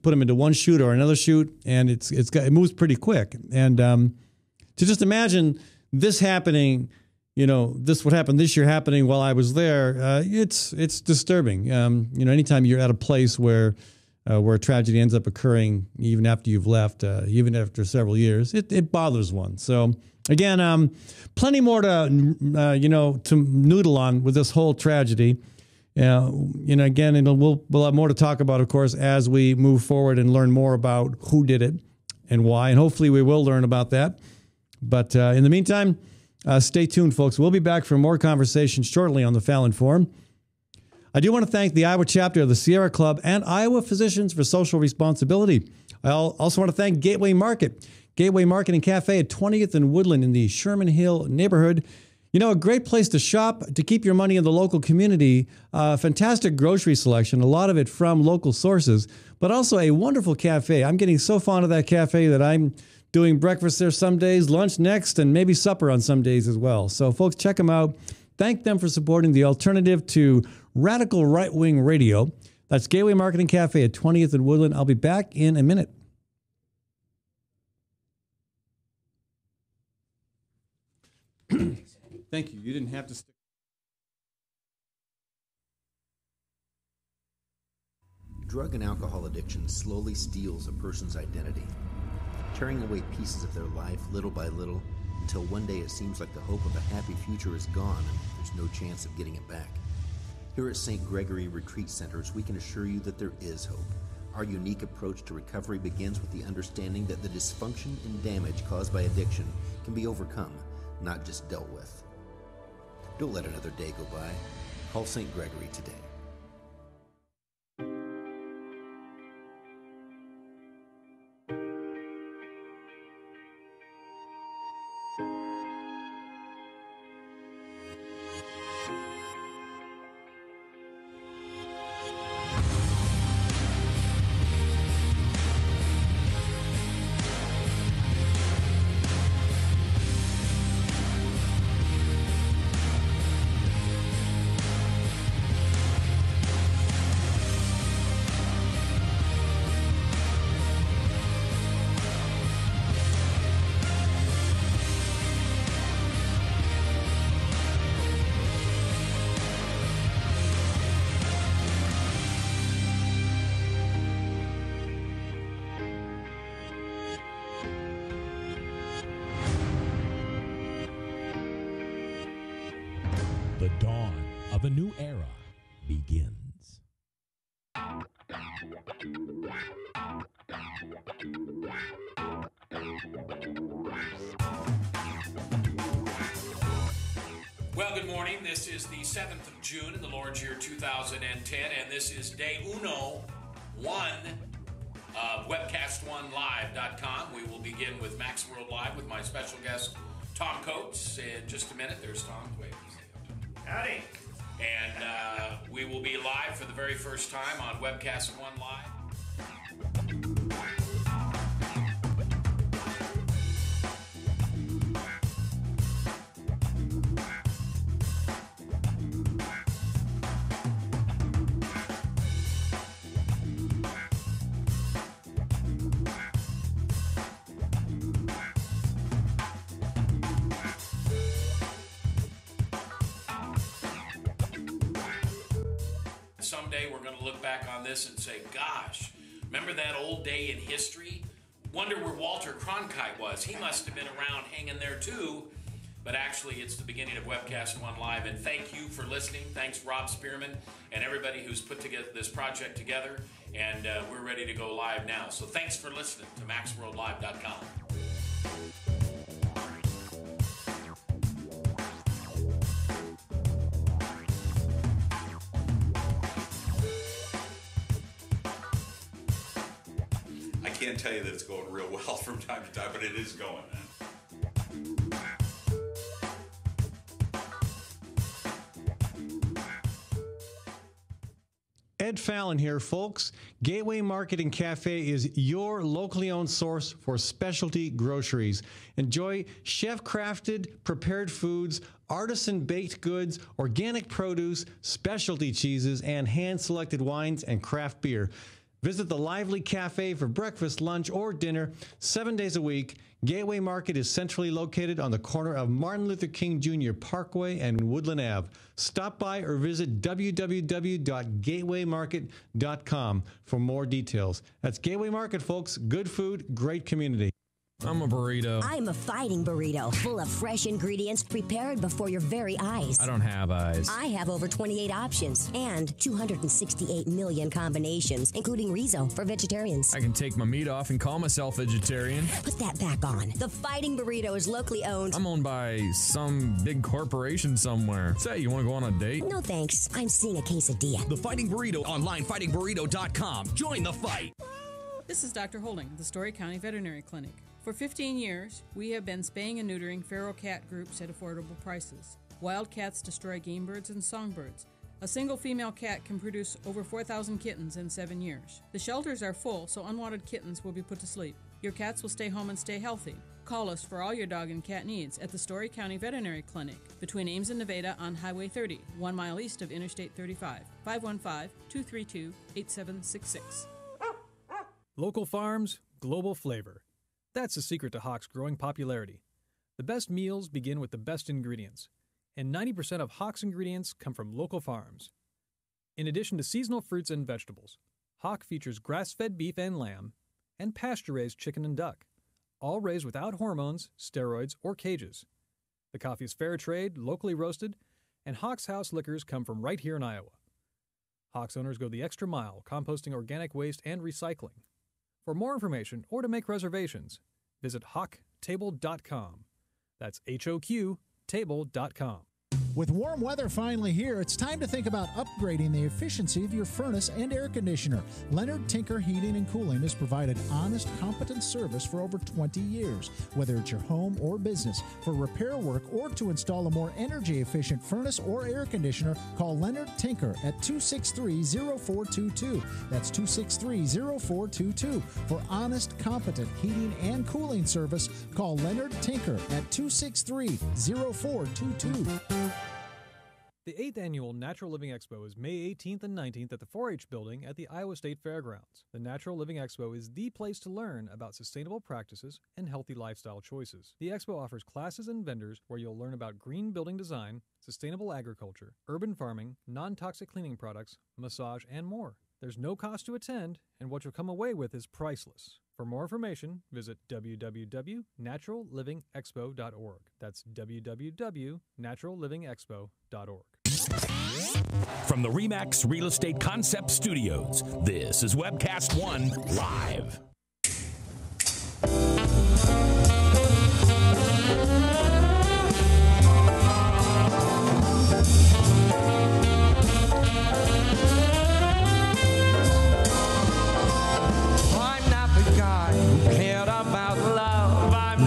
put them into one chute or another chute, and it moves pretty quick. And to just imagine this happening, this what happened this year happening while I was there, it's disturbing. Anytime you're at a place where a tragedy ends up occurring, even after you've left, even after several years, it bothers one. So again, plenty more to noodle on with this whole tragedy. Again, we'll have more to talk about, of course, as we move forward and learn more about who did it and why, and hopefully we will learn about that. But in the meantime, stay tuned, folks. We'll be back for more conversations shortly on the Fallon Forum. I do want to thank the Iowa chapter of the Sierra Club and Iowa Physicians for Social Responsibility. I also want to thank Gateway Market and Cafe at 20th and Woodland in the Sherman Hill neighborhood. A great place to shop, to keep your money in the local community. Fantastic grocery selection, a lot of it from local sources, but also a wonderful cafe. I'm getting so fond of that cafe that I'm doing breakfast there some days, lunch next, and maybe supper on some days as well. So, folks, check them out. Thank them for supporting the alternative to radical right-wing radio. That's Gateway Marketing Cafe at 20th and Woodland. I'll be back in a minute. Thank you. You didn't have to stick. Drug and alcohol addiction slowly steals a person's identity, tearing away pieces of their life little by little until one day it seems like the hope of a happy future is gone and there's no chance of getting it back. Here at St. Gregory Retreat Centers, we can assure you that there is hope. Our unique approach to recovery begins with the understanding that the dysfunction and damage caused by addiction can be overcome, not just dealt with. Don't let another day go by. Call St. Gregory today. The dawn of a new era begins. Well, good morning. This is the 7th of June in the Lord's year 2010, and this is day 1 of webcast1live.com. We will begin with Max World Live with my special guest, Tom Coates. In just a minute, there's Tom. Wait. Howdy. And we will be live for the very first time on Webcast One Live. Someday we're going to look back on this and say, gosh, remember that old day in history? Wonder where Walter Cronkite was. He must have been around hanging there too. But actually, it's the beginning of Webcast One Live. And thank you for listening. Thanks, Rob Spearman, and everybody who's put together this project together. And we're ready to go live now. So thanks for listening to MaxWorldLive.com. I can't tell you that it's going real well from time to time, but it is going. Ed Fallon here, folks. Gateway Market and Cafe is your locally owned source for specialty groceries. Enjoy chef-crafted, prepared foods, artisan baked goods, organic produce, specialty cheeses, and hand-selected wines and craft beer. Visit the lively cafe for breakfast, lunch, or dinner 7 days a week. Gateway Market is centrally located on the corner of Martin Luther King Jr. Parkway and Woodland Ave. Stop by or visit www.gatewaymarket.com for more details. That's Gateway Market, folks. Good food, great community. I'm a burrito. I'm a fighting burrito, full of fresh ingredients prepared before your very eyes. I don't have eyes. I have over 28 options and 268 million combinations, including Rizzo for vegetarians. I can take my meat off and call myself vegetarian. Put that back on. The Fighting Burrito is locally owned. I'm owned by some big corporation somewhere. Say, you want to go on a date? No thanks. I'm seeing a quesadilla. The Fighting Burrito online, fightingburrito.com. Join the fight. This is Dr. Holding, the Story County Veterinary Clinic. For 15 years, we have been spaying and neutering feral cat groups at affordable prices. Wild cats destroy game birds and songbirds. A single female cat can produce over 4,000 kittens in 7 years. The shelters are full, so unwanted kittens will be put to sleep. Your cats will stay home and stay healthy. Call us for all your dog and cat needs at the Story County Veterinary Clinic between Ames and Nevada on Highway 30, 1 mile east of Interstate 35, 515-232-8766. Local farms, global flavor. That's the secret to Hawk's growing popularity. The best meals begin with the best ingredients, and 90% of Hawk's ingredients come from local farms. In addition to seasonal fruits and vegetables, Hawk features grass-fed beef and lamb and pasture-raised chicken and duck, all raised without hormones, steroids, or cages. The coffee is fair trade, locally roasted, and Hawk's House liquors come from right here in Iowa. Hawk's owners go the extra mile, composting organic waste and recycling. For more information or to make reservations, visit hawktable.com. That's HOQ table.com. With warm weather finally here, it's time to think about upgrading the efficiency of your furnace and air conditioner. Leonard Tinker Heating and Cooling has provided honest, competent service for over 20 years. Whether it's your home or business, for repair work or to install a more energy-efficient furnace or air conditioner, call Leonard Tinker at 263-0422. That's 263-0422. For honest, competent heating and cooling service, call Leonard Tinker at 263-0422. The 8th Annual Natural Living Expo is May 18th and 19th at the 4-H building at the Iowa State Fairgrounds. The Natural Living Expo is the place to learn about sustainable practices and healthy lifestyle choices. The expo offers classes and vendors where you'll learn about green building design, sustainable agriculture, urban farming, non-toxic cleaning products, massage, and more. There's no cost to attend, and what you'll come away with is priceless. For more information, visit www.naturallivingexpo.org. That's www.naturallivingexpo.org. From the RE/MAX Real Estate Concept Studios, this is Webcast One Live.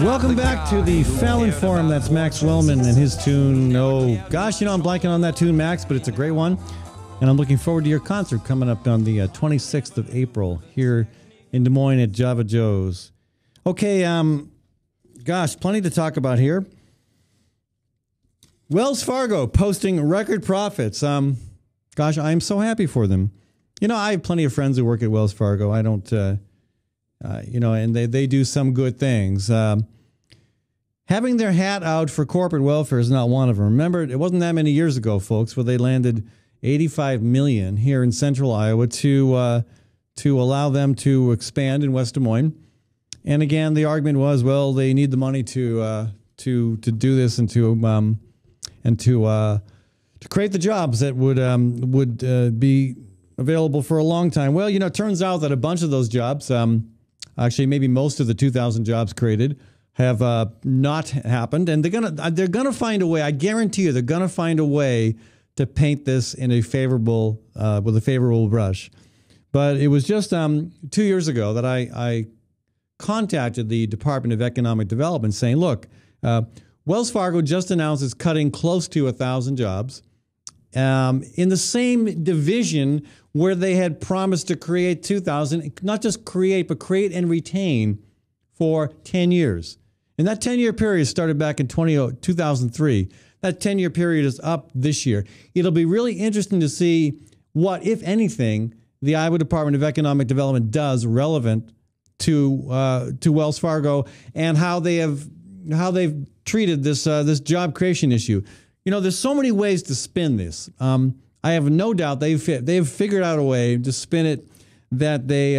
Welcome back to the Fallon Forum. That's Max Wellman and his tune. Oh, gosh, I'm blanking on that tune, Max, but it's a great one. And I'm looking forward to your concert coming up on the 26th of April here in Des Moines at Java Joe's. Okay, gosh, plenty to talk about here. Wells Fargo posting record profits. Gosh, I'm so happy for them. I have plenty of friends who work at Wells Fargo. I don't, and they do some good things. Having their hat out for corporate welfare is not one of them. Remember, it wasn't that many years ago, folks, where they landed $85 million here in central Iowa to allow them to expand in West Des Moines. And again, the argument was, well, they need the money to do this and to create the jobs that would be available for a long time. Well, it turns out that a bunch of those jobs, actually maybe most of the 2,000 jobs created, have not happened, and they're gonna find a way. I guarantee you, they're gonna find a way to paint this in a favorable with a favorable brush. But it was just 2 years ago that I contacted the Department of Economic Development, saying, "Look, Wells Fargo just announced it's cutting close to 1,000 jobs in the same division where they had promised to create 2,000, not just create, but create and retain for 10 years." And that 10-year period started back in 2003. That 10-year period is up this year. It'll be really interesting to see what, if anything, the Iowa Department of Economic Development does relevant to Wells Fargo and how they've treated this job creation issue. There's so many ways to spin this. I have no doubt they've figured out a way to spin it that they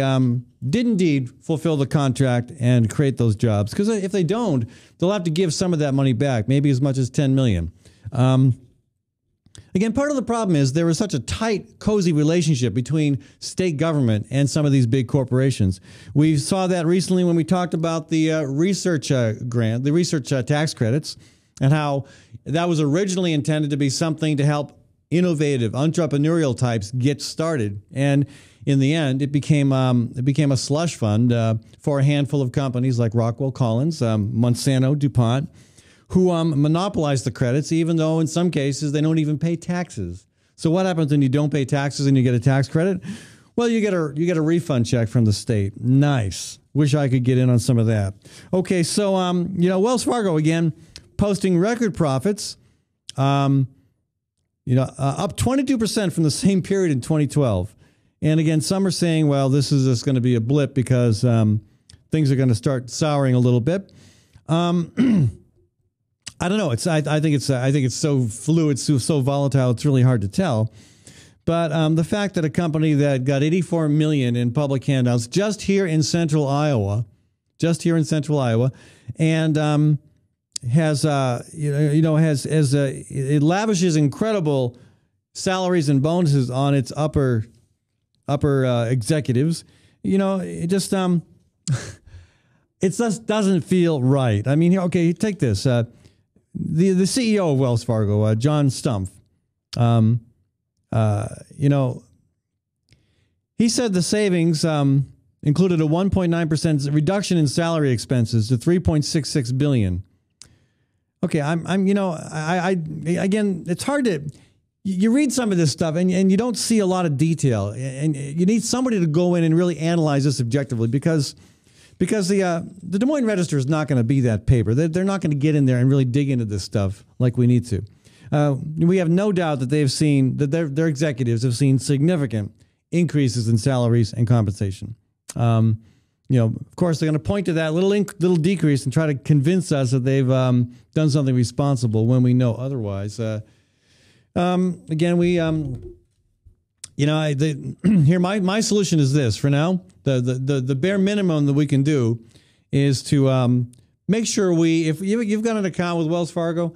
did indeed fulfill the contract and create those jobs. Because if they don't, they'll have to give some of that money back, maybe as much as $10 million. Again, part of the problem is there was such a tight, cozy relationship between state government and some of these big corporations. We saw that recently when we talked about the research grant, the research tax credits, and how that was originally intended to be something to help innovative, entrepreneurial types get started. And in the end, it became a slush fund for a handful of companies like Rockwell Collins, Monsanto, DuPont, who monopolize the credits, even though in some cases they don't even pay taxes. So what happens when you don't pay taxes and you get a tax credit? Well, you get a refund check from the state. Nice. Wish I could get in on some of that. Okay, so Wells Fargo again posting record profits. Up 22% from the same period in 2012. And again, some are saying, well, this is just going to be a blip because things are going to start souring a little bit. I don't know. I think it's so fluid, so volatile. It's really hard to tell. But the fact that a company that got $84 million in public handouts just here in central Iowa, and has it lavishes incredible salaries and bonuses on its upper executives. It just it just doesn't feel right. I mean, okay, take this. The CEO of Wells Fargo, John Stumpf, he said the savings included a 1.9% reduction in salary expenses to $3.66 billion. Okay, again, it's hard to. You read some of this stuff and you don't see a lot of detail, and you need somebody to go in and really analyze this objectively because the Des Moines Register is not going to be that paper. They're not going to get in there and really dig into this stuff like we need to. We have no doubt that they've seen that their executives have seen significant increases in salaries and compensation. Of course, they're going to point to that little decrease and try to convince us that they've done something responsible when we know otherwise. Again, here my solution is this for now. The bare minimum that we can do is to make sure if you've got an account with Wells Fargo,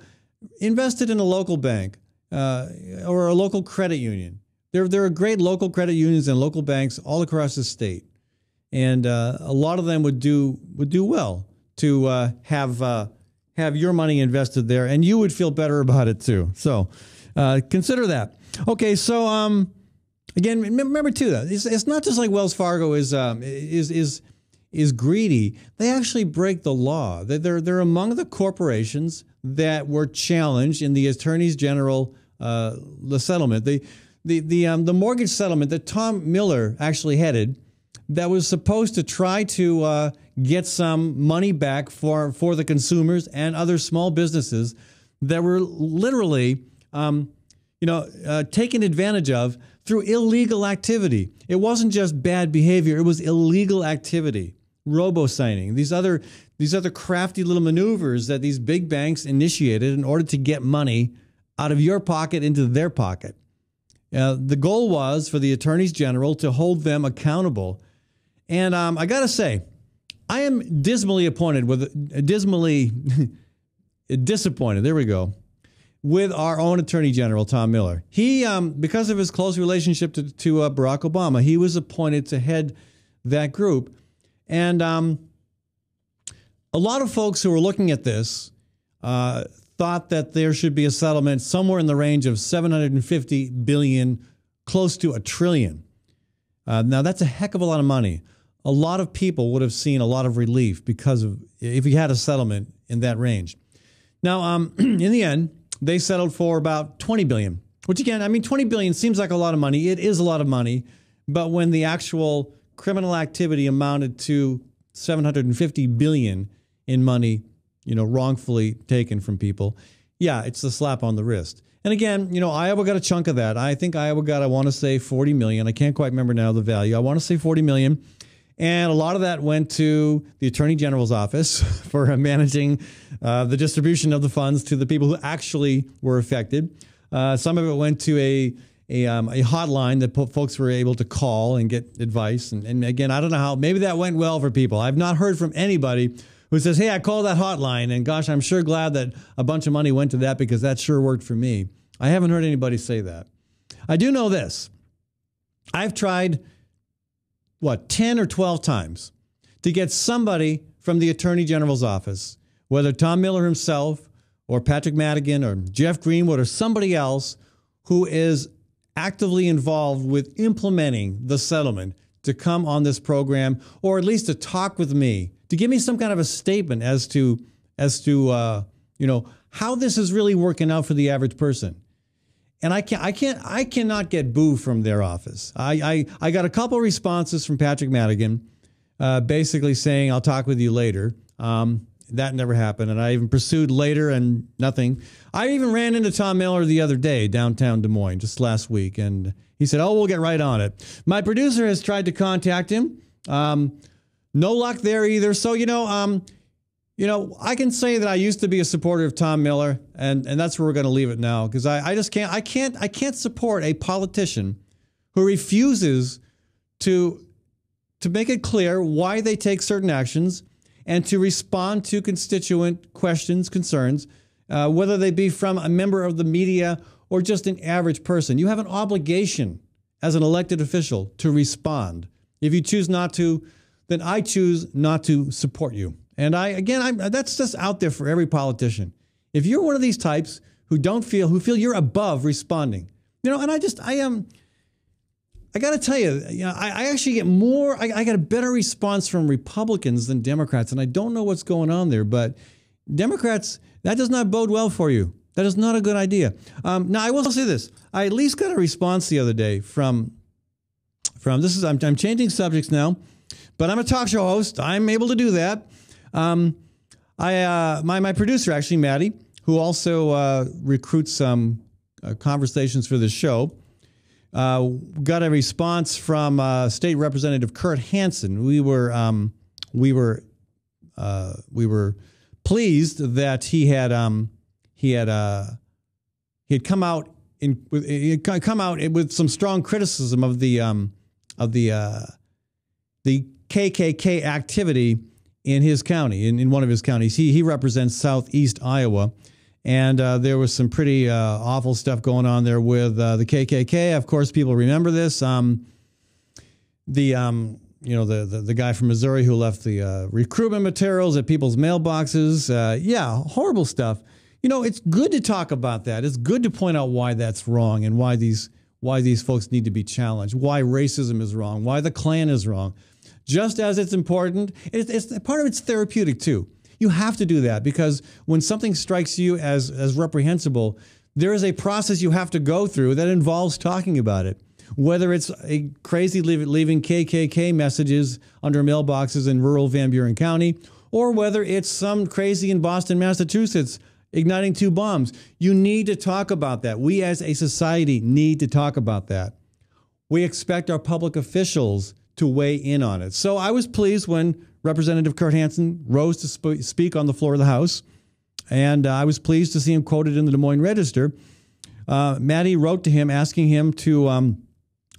invest it in a local bank or a local credit union. There are great local credit unions and local banks all across the state, and a lot of them would do well to have your money invested there, and you would feel better about it too. So. Consider that. Okay, so again, remember too that it's not just like Wells Fargo is greedy. They actually break the law. They're among the corporations that were challenged in the Attorney General the settlement, the mortgage settlement that Tom Miller actually headed, that was supposed to try to get some money back for the consumers and other small businesses that were literally taken advantage of through illegal activity. It wasn't just bad behavior; it was illegal activity, robo-signing, these other crafty little maneuvers that these big banks initiated in order to get money out of your pocket into their pocket. The goal was for the attorneys general to hold them accountable, and I got to say, I am dismally disappointed. There we go. With our own Attorney General, Tom Miller. He, because of his close relationship to Barack Obama, he was appointed to head that group. And a lot of folks who were looking at this thought that there should be a settlement somewhere in the range of $750 billion, close to $1 trillion. Now, that's a heck of a lot of money. A lot of people would have seen a lot of relief if you had a settlement in that range. Now, in the end, they settled for about $20 billion, which again, I mean, $20 billion seems like a lot of money. It is a lot of money. But when the actual criminal activity amounted to $750 billion in money, wrongfully taken from people, yeah, it's a slap on the wrist. And again, Iowa got a chunk of that. I think Iowa got, I want to say $40 million. I can't quite remember now the value. I want to say $40 million. And a lot of that went to the Attorney General's office for managing the distribution of the funds to the people who actually were affected. Some of it went to a hotline that folks were able to call and get advice. And again, I don't know how. Maybe that went well for people. I've not heard from anybody who says, hey, I called that hotline, and gosh, I'm sure glad that a bunch of money went to that because that sure worked for me. I haven't heard anybody say that. I do know this. I've tried 10 or 12 times to get somebody from the Attorney General's office, whether Tom Miller himself or Patrick Madigan or Jeff Greenwood or somebody else who is actively involved with implementing the settlement, to come on this program, or at least to talk with me, to give me some kind of a statement as to how this is really working out for the average person. And I cannot get boo from their office. I got a couple responses from Patrick Madigan, basically saying, I'll talk with you later. That never happened. And I even pursued later and nothing. I even ran into Tom Miller the other day, downtown Des Moines, just last week. And he said, we'll get right on it. My producer has tried to contact him. No luck there either. So, I can say that I used to be a supporter of Tom Miller, and that's where we're going to leave it now, because I just can't support a politician who refuses to make it clear why they take certain actions and to respond to constituent questions, concerns, whether they be from a member of the media or just an average person. You have an obligation as an elected official to respond. If you choose not to, then I choose not to support you. And that's just out there for every politician. If you're one of these types who feel you're above responding, and I got to tell you, I actually get more, I get a better response from Republicans than Democrats, and I don't know what's going on there, but Democrats, that does not bode well for you. That is not a good idea. Now, I will say this. I at least got a response the other day from I'm changing subjects now, but I'm a talk show host. I'm able to do that. My producer, actually, Maddie, who also recruits some conversations for this show, got a response from State Representative Kurt Hansen. We were pleased that he had come out with some strong criticism of the KKK activity in his county, in one of his counties. He represents Southeast Iowa. And there was some pretty awful stuff going on there with the KKK. Of course, people remember this. The guy from Missouri who left the recruitment materials at people's mailboxes. Horrible stuff. It's good to talk about that. It's good to point out why that's wrong and why these folks need to be challenged, why racism is wrong, why the Klan is wrong. Just as it's important, it's part of it's therapeutic too. You have to do that because when something strikes you as reprehensible, there is a process you have to go through that involves talking about it. Whether it's a crazy leaving KKK messages under mailboxes in rural Van Buren County, or whether it's some crazy in Boston, Massachusetts, igniting 2 bombs. You need to talk about that. We as a society need to talk about that. We expect our public officials to weigh in on it. So I was pleased when Representative Kurt Hansen rose to speak on the floor of the House, and I was pleased to see him quoted in the Des Moines Register. Maddie wrote to him asking him to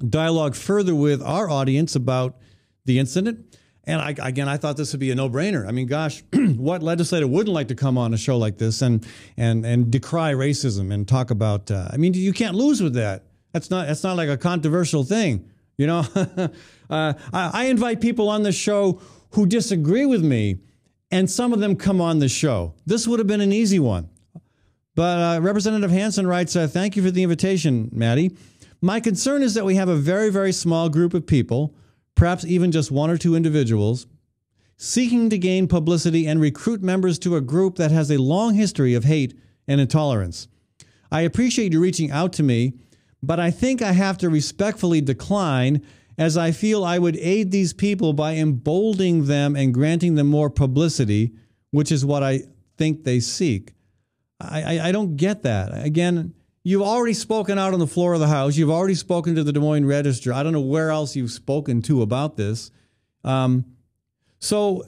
dialogue further with our audience about the incident. And I thought this would be a no-brainer. I mean, gosh, what legislator wouldn't like to come on a show like this and decry racism and talk about? You can't lose with that. That's not like a controversial thing, I invite people on the show who disagree with me, and some of them come on the show. This would have been an easy one. But Representative Hansen writes, thank you for the invitation, Maddie. My concern is that we have a very, very small group of people, perhaps even just 1 or 2 individuals, seeking to gain publicity and recruit members to a group that has a long history of hate and intolerance. I appreciate you reaching out to me, but I think I have to respectfully decline, as I feel I would aid these people by emboldening them and granting them more publicity, which is what I think they seek. I don't get that. Again, you've already spoken out on the floor of the House. You've already spoken to the Des Moines Register. I don't know where else you've spoken to about this. So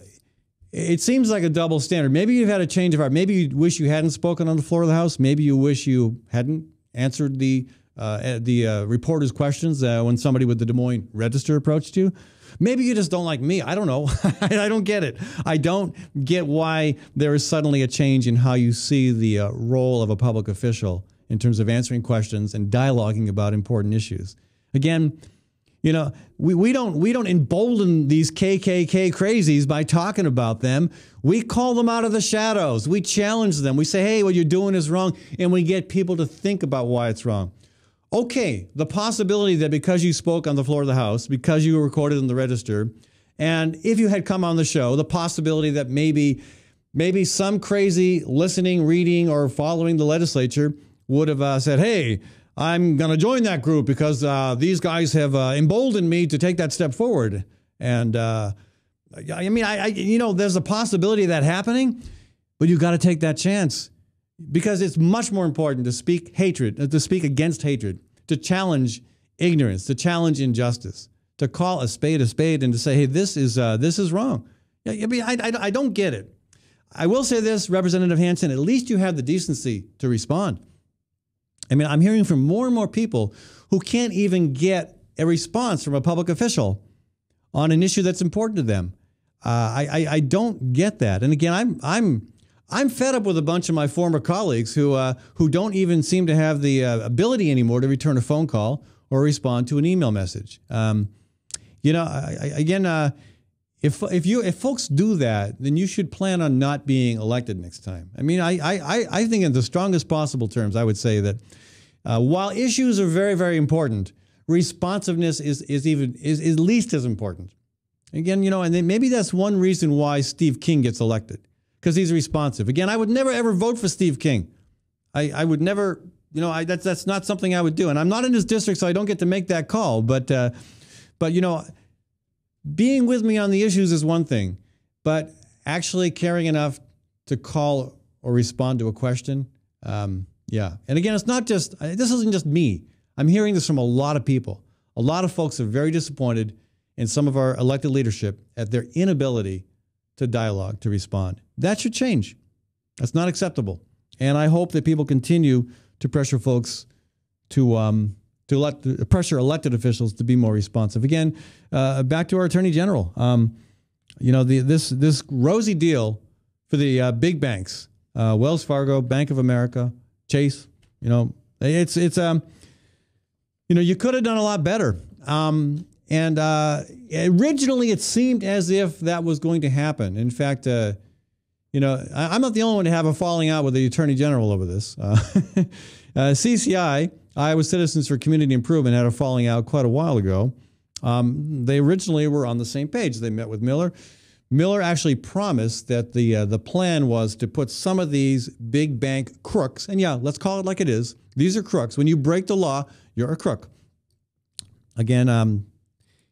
it seems like a double standard. Maybe you've had a change of heart. Maybe you wish you hadn't spoken on the floor of the House. Maybe you wish you hadn't answered the reporters' questions when somebody with the Des Moines Register approached you. Maybe you just don't like me. I don't know. I don't get it. I don't get why there is suddenly a change in how you see the role of a public official in terms of answering questions and dialoguing about important issues. Again, we don't embolden these KKK crazies by talking about them. We call them out of the shadows. We challenge them. We say, hey, what you're doing is wrong, and we get people to think about why it's wrong. Okay, the possibility that because you spoke on the floor of the House, because you were recorded in the Register, and if you had come on the show, the possibility that maybe some crazy listening, reading, or following the legislature would have said, hey, I'm going to join that group because these guys have emboldened me to take that step forward. And there's a possibility of that happening, but you got to take that chance. Because it's much more important to speak hatred, to speak against hatred, to challenge ignorance, to challenge injustice, to call a spade, and to say, hey, this is wrong. I don't get it. I will say this, Representative Hansen, at least you have the decency to respond. I mean, I'm hearing from more and more people who can't even get a response from a public official on an issue that's important to them. I don't get that. And again, I'm fed up with a bunch of my former colleagues who don't even seem to have the ability anymore to return a phone call or respond to an email message. If folks do that, then you should plan on not being elected next time. I mean, I think in the strongest possible terms, I would say that while issues are very, very important, responsiveness is at least as important. Again, and then maybe that's one reason why Steve King gets elected, because he's responsive. Again, I would never ever vote for Steve King. I would never, that's not something I would do. And I'm not in his district, so I don't get to make that call. But being with me on the issues is one thing, but actually caring enough to call or respond to a question, yeah. And again, this isn't just me. I'm hearing this from a lot of people. A lot of folks are very disappointed in some of our elected leadership at their inability to dialogue, to respond. That should change. That's not acceptable. And I hope that people continue to pressure folks to pressure elected officials to be more responsive. Again, back to our Attorney General. This rosy deal for the big banks, Wells Fargo, Bank of America, Chase. You could have done a lot better. And originally, it seemed as if that was going to happen. In fact, I'm not the only one to have a falling out with the Attorney General over this. CCI, Iowa Citizens for Community Improvement, had a falling out quite a while ago. They originally were on the same page. They met with Miller. Miller actually promised that the plan was to put some of these big bank crooks, and yeah, let's call it like it is. These are crooks. When you break the law, you're a crook. Again,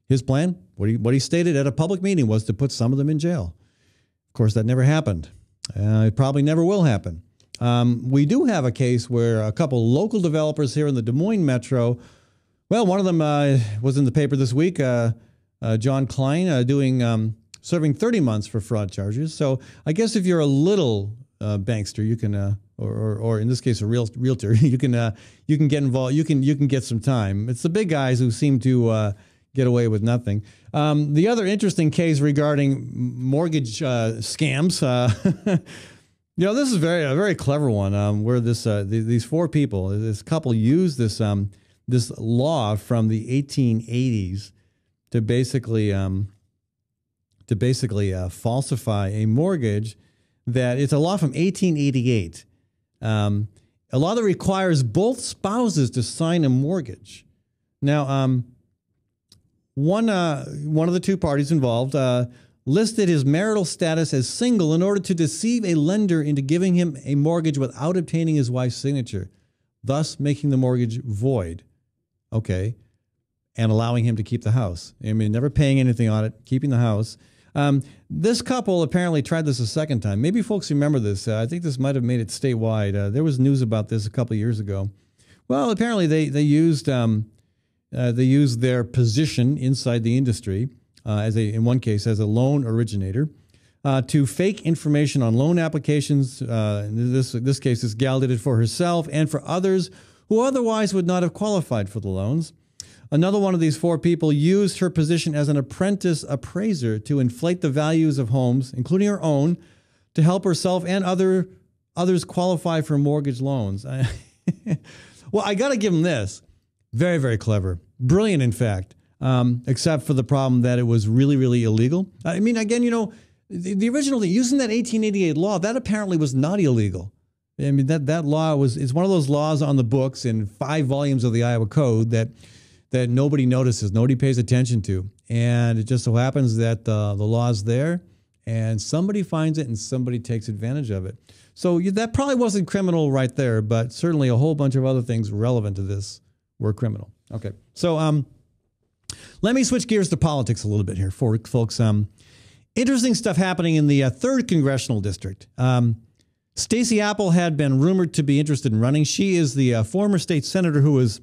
his plan, what he stated at a public meeting, was to put some of them in jail. Of course, that never happened. It probably never will happen. We do have a case where a couple local developers here in the Des Moines metro, well, one of them was in the paper this week, John Klein, serving 30 months for fraud charges. So I guess if you're a little bankster, you can, or in this case a realtor, you can get involved. You can get some time. It's the big guys who seem to get away with nothing. The other interesting case regarding mortgage scams. This is a very clever one. Where these four people, this couple, used this law from the 1880s to basically falsify a mortgage. That it's a law from 1888. A law that requires both spouses to sign a mortgage. Now, one of the two parties involved listed his marital status as single in order to deceive a lender into giving him a mortgage without obtaining his wife's signature, thus making the mortgage void. Okay, and allowing him to keep the house. I mean, never paying anything on it, keeping the house. This couple apparently tried this a second time. Maybe folks remember this. I think this might have made it statewide. There was news about this a couple of years ago. Well, apparently they used their position inside the industry in one case as a loan originator to fake information on loan applications. In this case, this gal did it for herself and for others who otherwise would not have qualified for the loans. Another one of these four people used her position as an apprentice appraiser to inflate the values of homes, including her own, to help herself and others qualify for mortgage loans. Well, I got to give them this. Very, very clever. Brilliant, in fact, except for the problem that it was really, really illegal. I mean, again, the original, using that 1888 law, that apparently was not illegal. I mean, that law is one of those laws on the books in 5 volumes of the Iowa Code that nobody notices, nobody pays attention to. And it just so happens that the law's there and somebody finds it and somebody takes advantage of it. So that probably wasn't criminal right there, but certainly a whole bunch of other things relevant to this were criminal. Okay, so let me switch gears to politics a little bit here, folks. Interesting stuff happening in the 3rd Congressional District. Stacey Apple had been rumored to be interested in running. She is the former state senator who was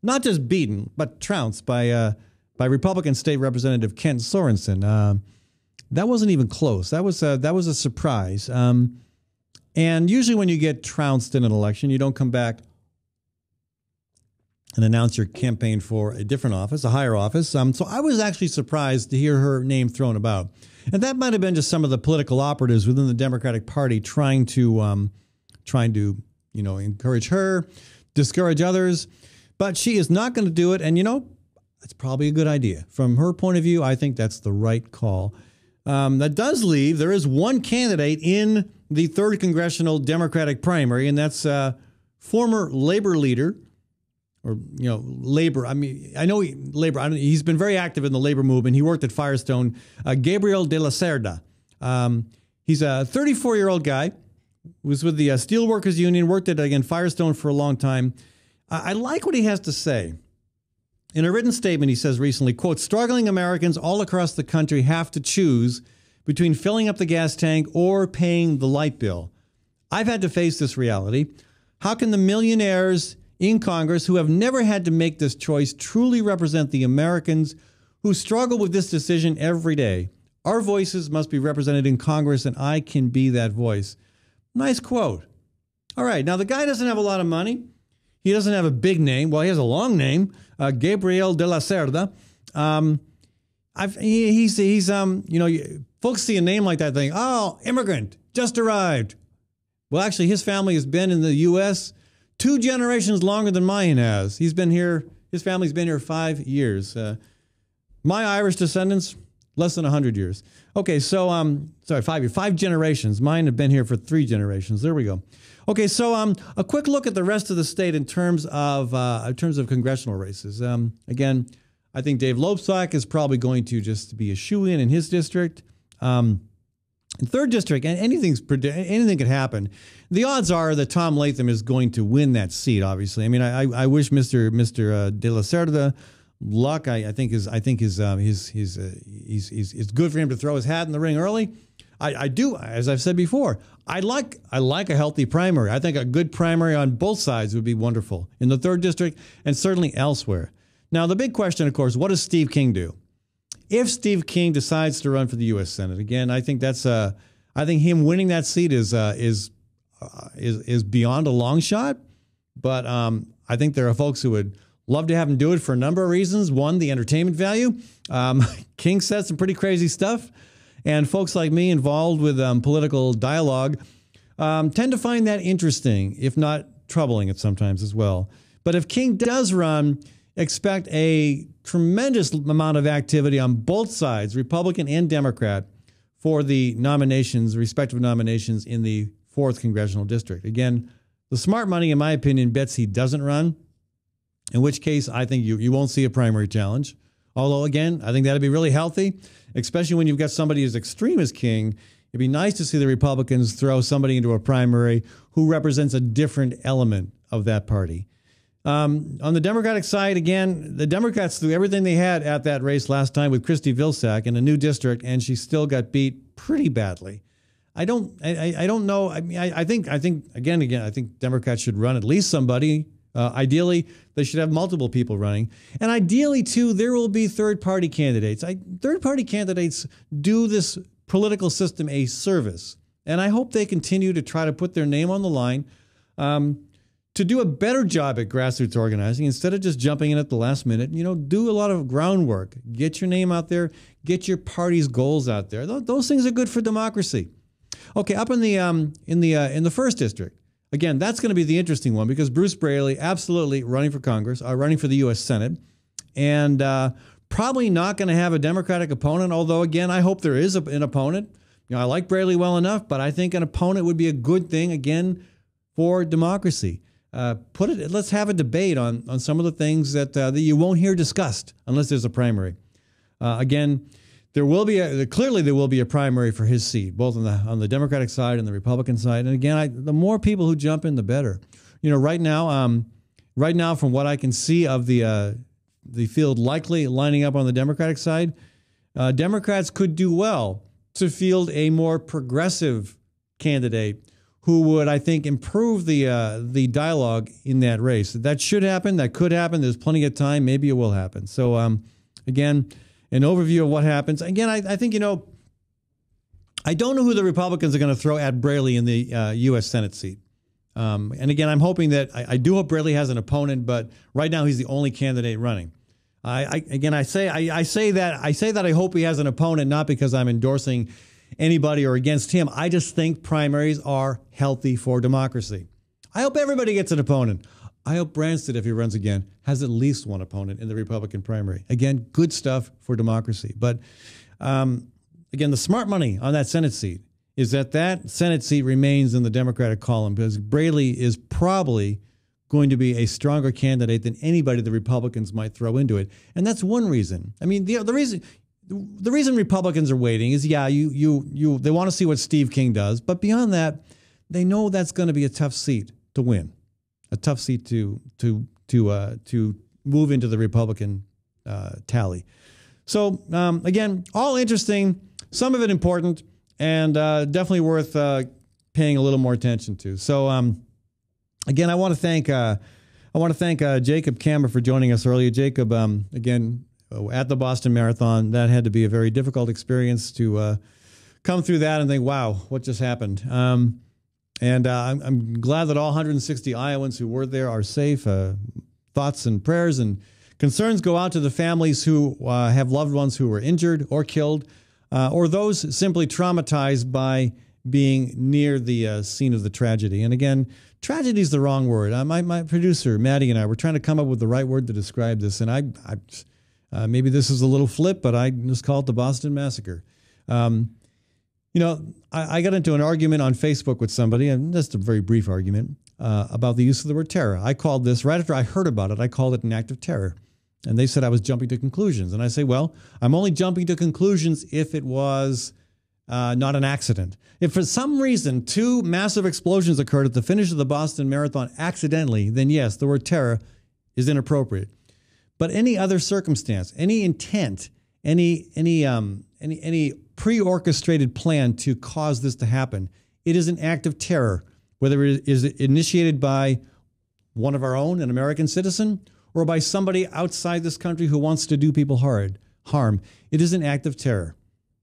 not just beaten, but trounced by Republican State Representative Kent Sorensen. That wasn't even close. That was a surprise. And usually when you get trounced in an election, you don't come back and announce your campaign for a different office, a higher office. So I was actually surprised to hear her name thrown about. And that might have been just some of the political operatives within the Democratic Party trying to encourage her, discourage others. But she is not going to do it. And, that's probably a good idea. From her point of view, I think that's the right call. That does leave, there is one candidate in the 3rd Congressional Democratic primary, and that's former labor leader, or, labor. I mean, I know labor. He's been very active in the labor movement. He worked at Firestone, Gabriel de la Cerda. He's a 34-year-old guy, was with the Steelworkers Union, worked at, again, Firestone for a long time. I like what he has to say. In a written statement, he says recently, quote, struggling Americans all across the country have to choose between filling up the gas tank or paying the light bill. I've had to face this reality. How can the millionaires in Congress who have never had to make this choice truly represent the Americans who struggle with this decision every day? Our voices must be represented in Congress, and I can be that voice. Nice quote. All right, now the guy doesn't have a lot of money. He doesn't have a big name. Well, he has a long name, Gabriel de la Cerda. Folks see a name like that, think, oh, immigrant, just arrived. Well, actually, his family has been in the U.S. 2 generations longer than mine has. He's been here. His family's been here 5 years. My Irish descendants, less than 100 years. Okay, so 5 years, 5 generations. Mine have been here for 3 generations. There we go. Okay, so a quick look at the rest of the state in terms of congressional races. Again, I think Dave Loebsack is probably going to just be a shoo-in in his district. In 3rd district, anything could happen. The odds are that Tom Latham is going to win that seat. Obviously, I mean, I wish Mr. De La Cerda luck. I think it's good for him to throw his hat in the ring early. I do, as I've said before, I like a healthy primary. I think a good primary on both sides would be wonderful in the 3rd district and certainly elsewhere. Now, the big question, of course, what does Steve King do? If Steve King decides to run for the U.S. Senate, again, I think I think him winning that seat is beyond a long shot. But I think there are folks who would love to have him do it for a number of reasons. One, the entertainment value. King said some pretty crazy stuff. And folks like me involved with political dialogue tend to find that interesting, if not troubling at sometimes as well. But if King does run, expect a tremendous amount of activity on both sides, Republican and Democrat, for the respective nominations in the 4th Congressional District. Again, the smart money, in my opinion, bets he doesn't run, in which case I think you won't see a primary challenge. Although, again, I think that'd be really healthy, especially when you've got somebody as extreme as King. It'd be nice to see the Republicans throw somebody into a primary who represents a different element of that party. On the Democratic side, again, the Democrats threw everything they had at that race last time with Christy Vilsack in a new district, and she still got beat pretty badly. I don't know. I mean, I think Democrats should run at least somebody. Ideally, they should have multiple people running. And ideally, too, there will be third-party candidates. Third-party candidates do this political system a service. And I hope they continue to try to put their name on the line to do a better job at grassroots organizing instead of just jumping in at the last minute. Do a lot of groundwork. Get your name out there. Get your party's goals out there. Those things are good for democracy. Okay, up in the 1st district. Again, that's going to be the interesting one because Bruce Braley absolutely running for Congress, running for the U.S. Senate, and probably not going to have a Democratic opponent, although, again, I hope there is an opponent. I like Braley well enough, but I think an opponent would be a good thing, again, for democracy. Let's have a debate on some of the things that you won't hear discussed unless there's a primary. Again, clearly there will be a primary for his seat, both on the Democratic side and the Republican side. And again, the more people who jump in, the better. Right now, from what I can see of the field likely lining up on the Democratic side, Democrats could do well to field a more progressive candidate who would, I think, improve the dialogue in that race. That should happen. That could happen. There's plenty of time. Maybe it will happen. So, again, an overview of what happens. Again, I think, I don't know who the Republicans are going to throw at Braley in the U.S. Senate seat. And again, I'm hoping that I do hope Braley has an opponent, but right now he's the only candidate running. I say that I hope he has an opponent, not because I'm endorsing anybody or against him. I just think primaries are healthy for democracy. I hope everybody gets an opponent. I hope Branstad, if he runs again, has at least one opponent in the Republican primary. Again, good stuff for democracy. But again, the smart money on that Senate seat is that Senate seat remains in the Democratic column because Braley is probably going to be a stronger candidate than anybody the Republicans might throw into it. And that's one reason. I mean, the reason Republicans are waiting is, yeah, they want to see what Steve King does. But beyond that, they know that's going to be a tough seat to win, a tough seat to move into the Republican tally. So again, all interesting, some of it important, and definitely worth paying a little more attention to. So again, I want to thank Jacob Cameron for joining us earlier. Jacob, again, at the Boston Marathon, that had to be a very difficult experience to come through that and think, wow, what just happened? And I'm glad that all 160 Iowans who were there are safe. Thoughts and prayers and concerns go out to the families who have loved ones who were injured or killed, or those simply traumatized by being near the scene of the tragedy. And again, tragedy is the wrong word. My producer, Maddie, and I were trying to come up with the right word to describe this. And I maybe this is a little flip, but I just call it the Boston Massacre. You know, I got into an argument on Facebook with somebody, and just a very brief argument, about the use of the word terror. I called this, right after I heard about it, I called it an act of terror. And they said I was jumping to conclusions. And I say, well, I'm only jumping to conclusions if it was not an accident. If for some reason 2 massive explosions occurred at the finish of the Boston Marathon accidentally, then yes, the word terror is inappropriate. But any other circumstance, any intent, any pre-orchestrated plan to cause this to happen, it is an act of terror, whether it is initiated by one of our own, an American citizen, or by somebody outside this country who wants to do people harm. It is an act of terror.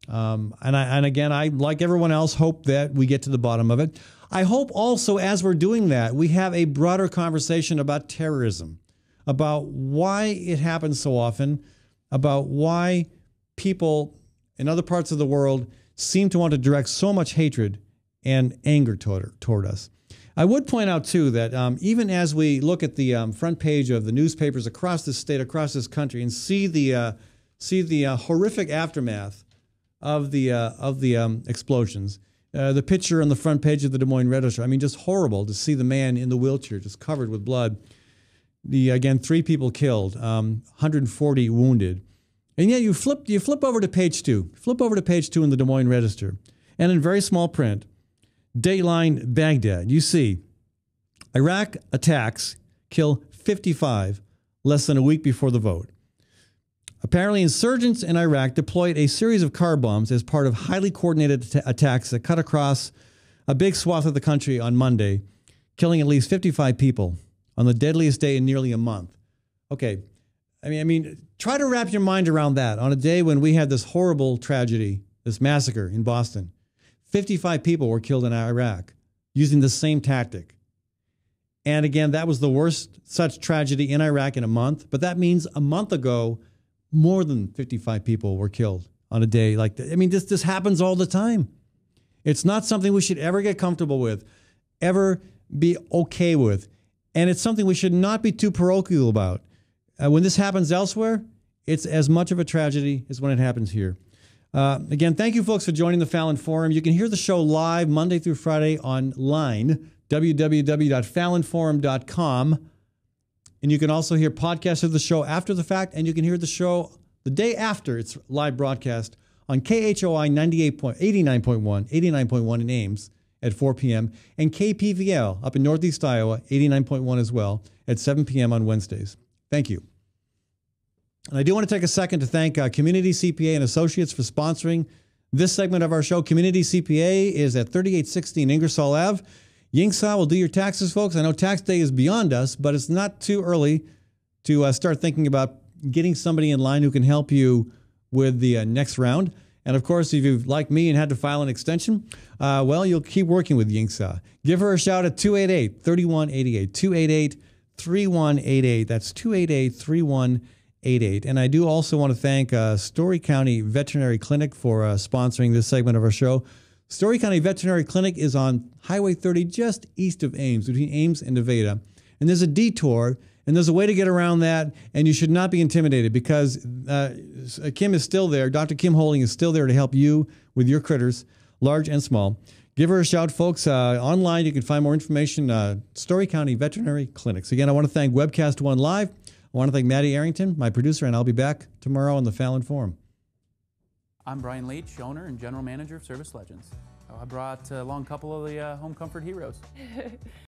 And again, I, like everyone else, hope that we get to the bottom of it. I hope also, as we're doing that, we have a broader conversation about terrorism, about why it happens so often, about why people in other parts of the world seem to want to direct so much hatred and anger toward us. I would point out, too, that even as we look at the front page of the newspapers across this state, across this country, and see the horrific aftermath of the explosions, the picture on the front page of the Des Moines Register, I mean, just horrible to see the man in the wheelchair just covered with blood. Again, 3 people killed, 140 wounded. And yet you flip over to page 2. Flip over to page 2 in the Des Moines Register. And in very small print, Dateline Baghdad, you see Iraq attacks kill 55 less than a week before the vote. Apparently, insurgents in Iraq deployed a series of car bombs as part of highly coordinated attacks that cut across a big swath of the country on Monday, killing at least 55 people on the deadliest day in nearly a month. Okay, I mean, try to wrap your mind around that on a day when we had this horrible tragedy, this massacre in Boston. 55 people were killed in Iraq using the same tactic. And again, that was the worst such tragedy in Iraq in a month. But that means a month ago, more than 55 people were killed on a day like that. I mean, this happens all the time. It's not something we should ever get comfortable with, ever be okay with. And it's something we should not be too parochial about. When this happens elsewhere, it's as much of a tragedy as when it happens here. Again, thank you, folks, for joining the Fallon Forum. You can hear the show live Monday through Friday online, www.fallonforum.com. And you can also hear podcasts of the show after the fact, and you can hear the show the day after its live broadcast on KHOI 89.1 in Ames at 4 p.m. and KPVL up in Northeast Iowa, 89.1 as well, at 7 p.m. on Wednesdays. Thank you. And I do want to take a second to thank Community CPA and Associates for sponsoring this segment of our show. Community CPA is at 3816 Ingersoll Ave. Yingsa will do your taxes, folks. I know tax day is beyond us, but it's not too early to start thinking about getting somebody in line who can help you with the next round. And of course, if you've like me and had to file an extension, well, you'll keep working with Yingsa. Give her a shout at 288-3188, 288-3188. That's 288-3188. And I do also want to thank Story County Veterinary Clinic for sponsoring this segment of our show. Story County Veterinary Clinic is on Highway 30, just east of Ames, between Ames and Nevada. And there's a detour, and there's a way to get around that, and you should not be intimidated because Kim is still there. Dr. Kim Holding is still there to help you with your critters, large and small. Give her a shout, folks. Online, you can find more information, Story County Veterinary Clinics. Again, I want to thank Webcast One Live. I want to thank Maddie Arrington, my producer, and I'll be back tomorrow on the Fallon Forum. I'm Brian Leach, owner and general manager of Service Legends. I brought along a couple of the home comfort heroes.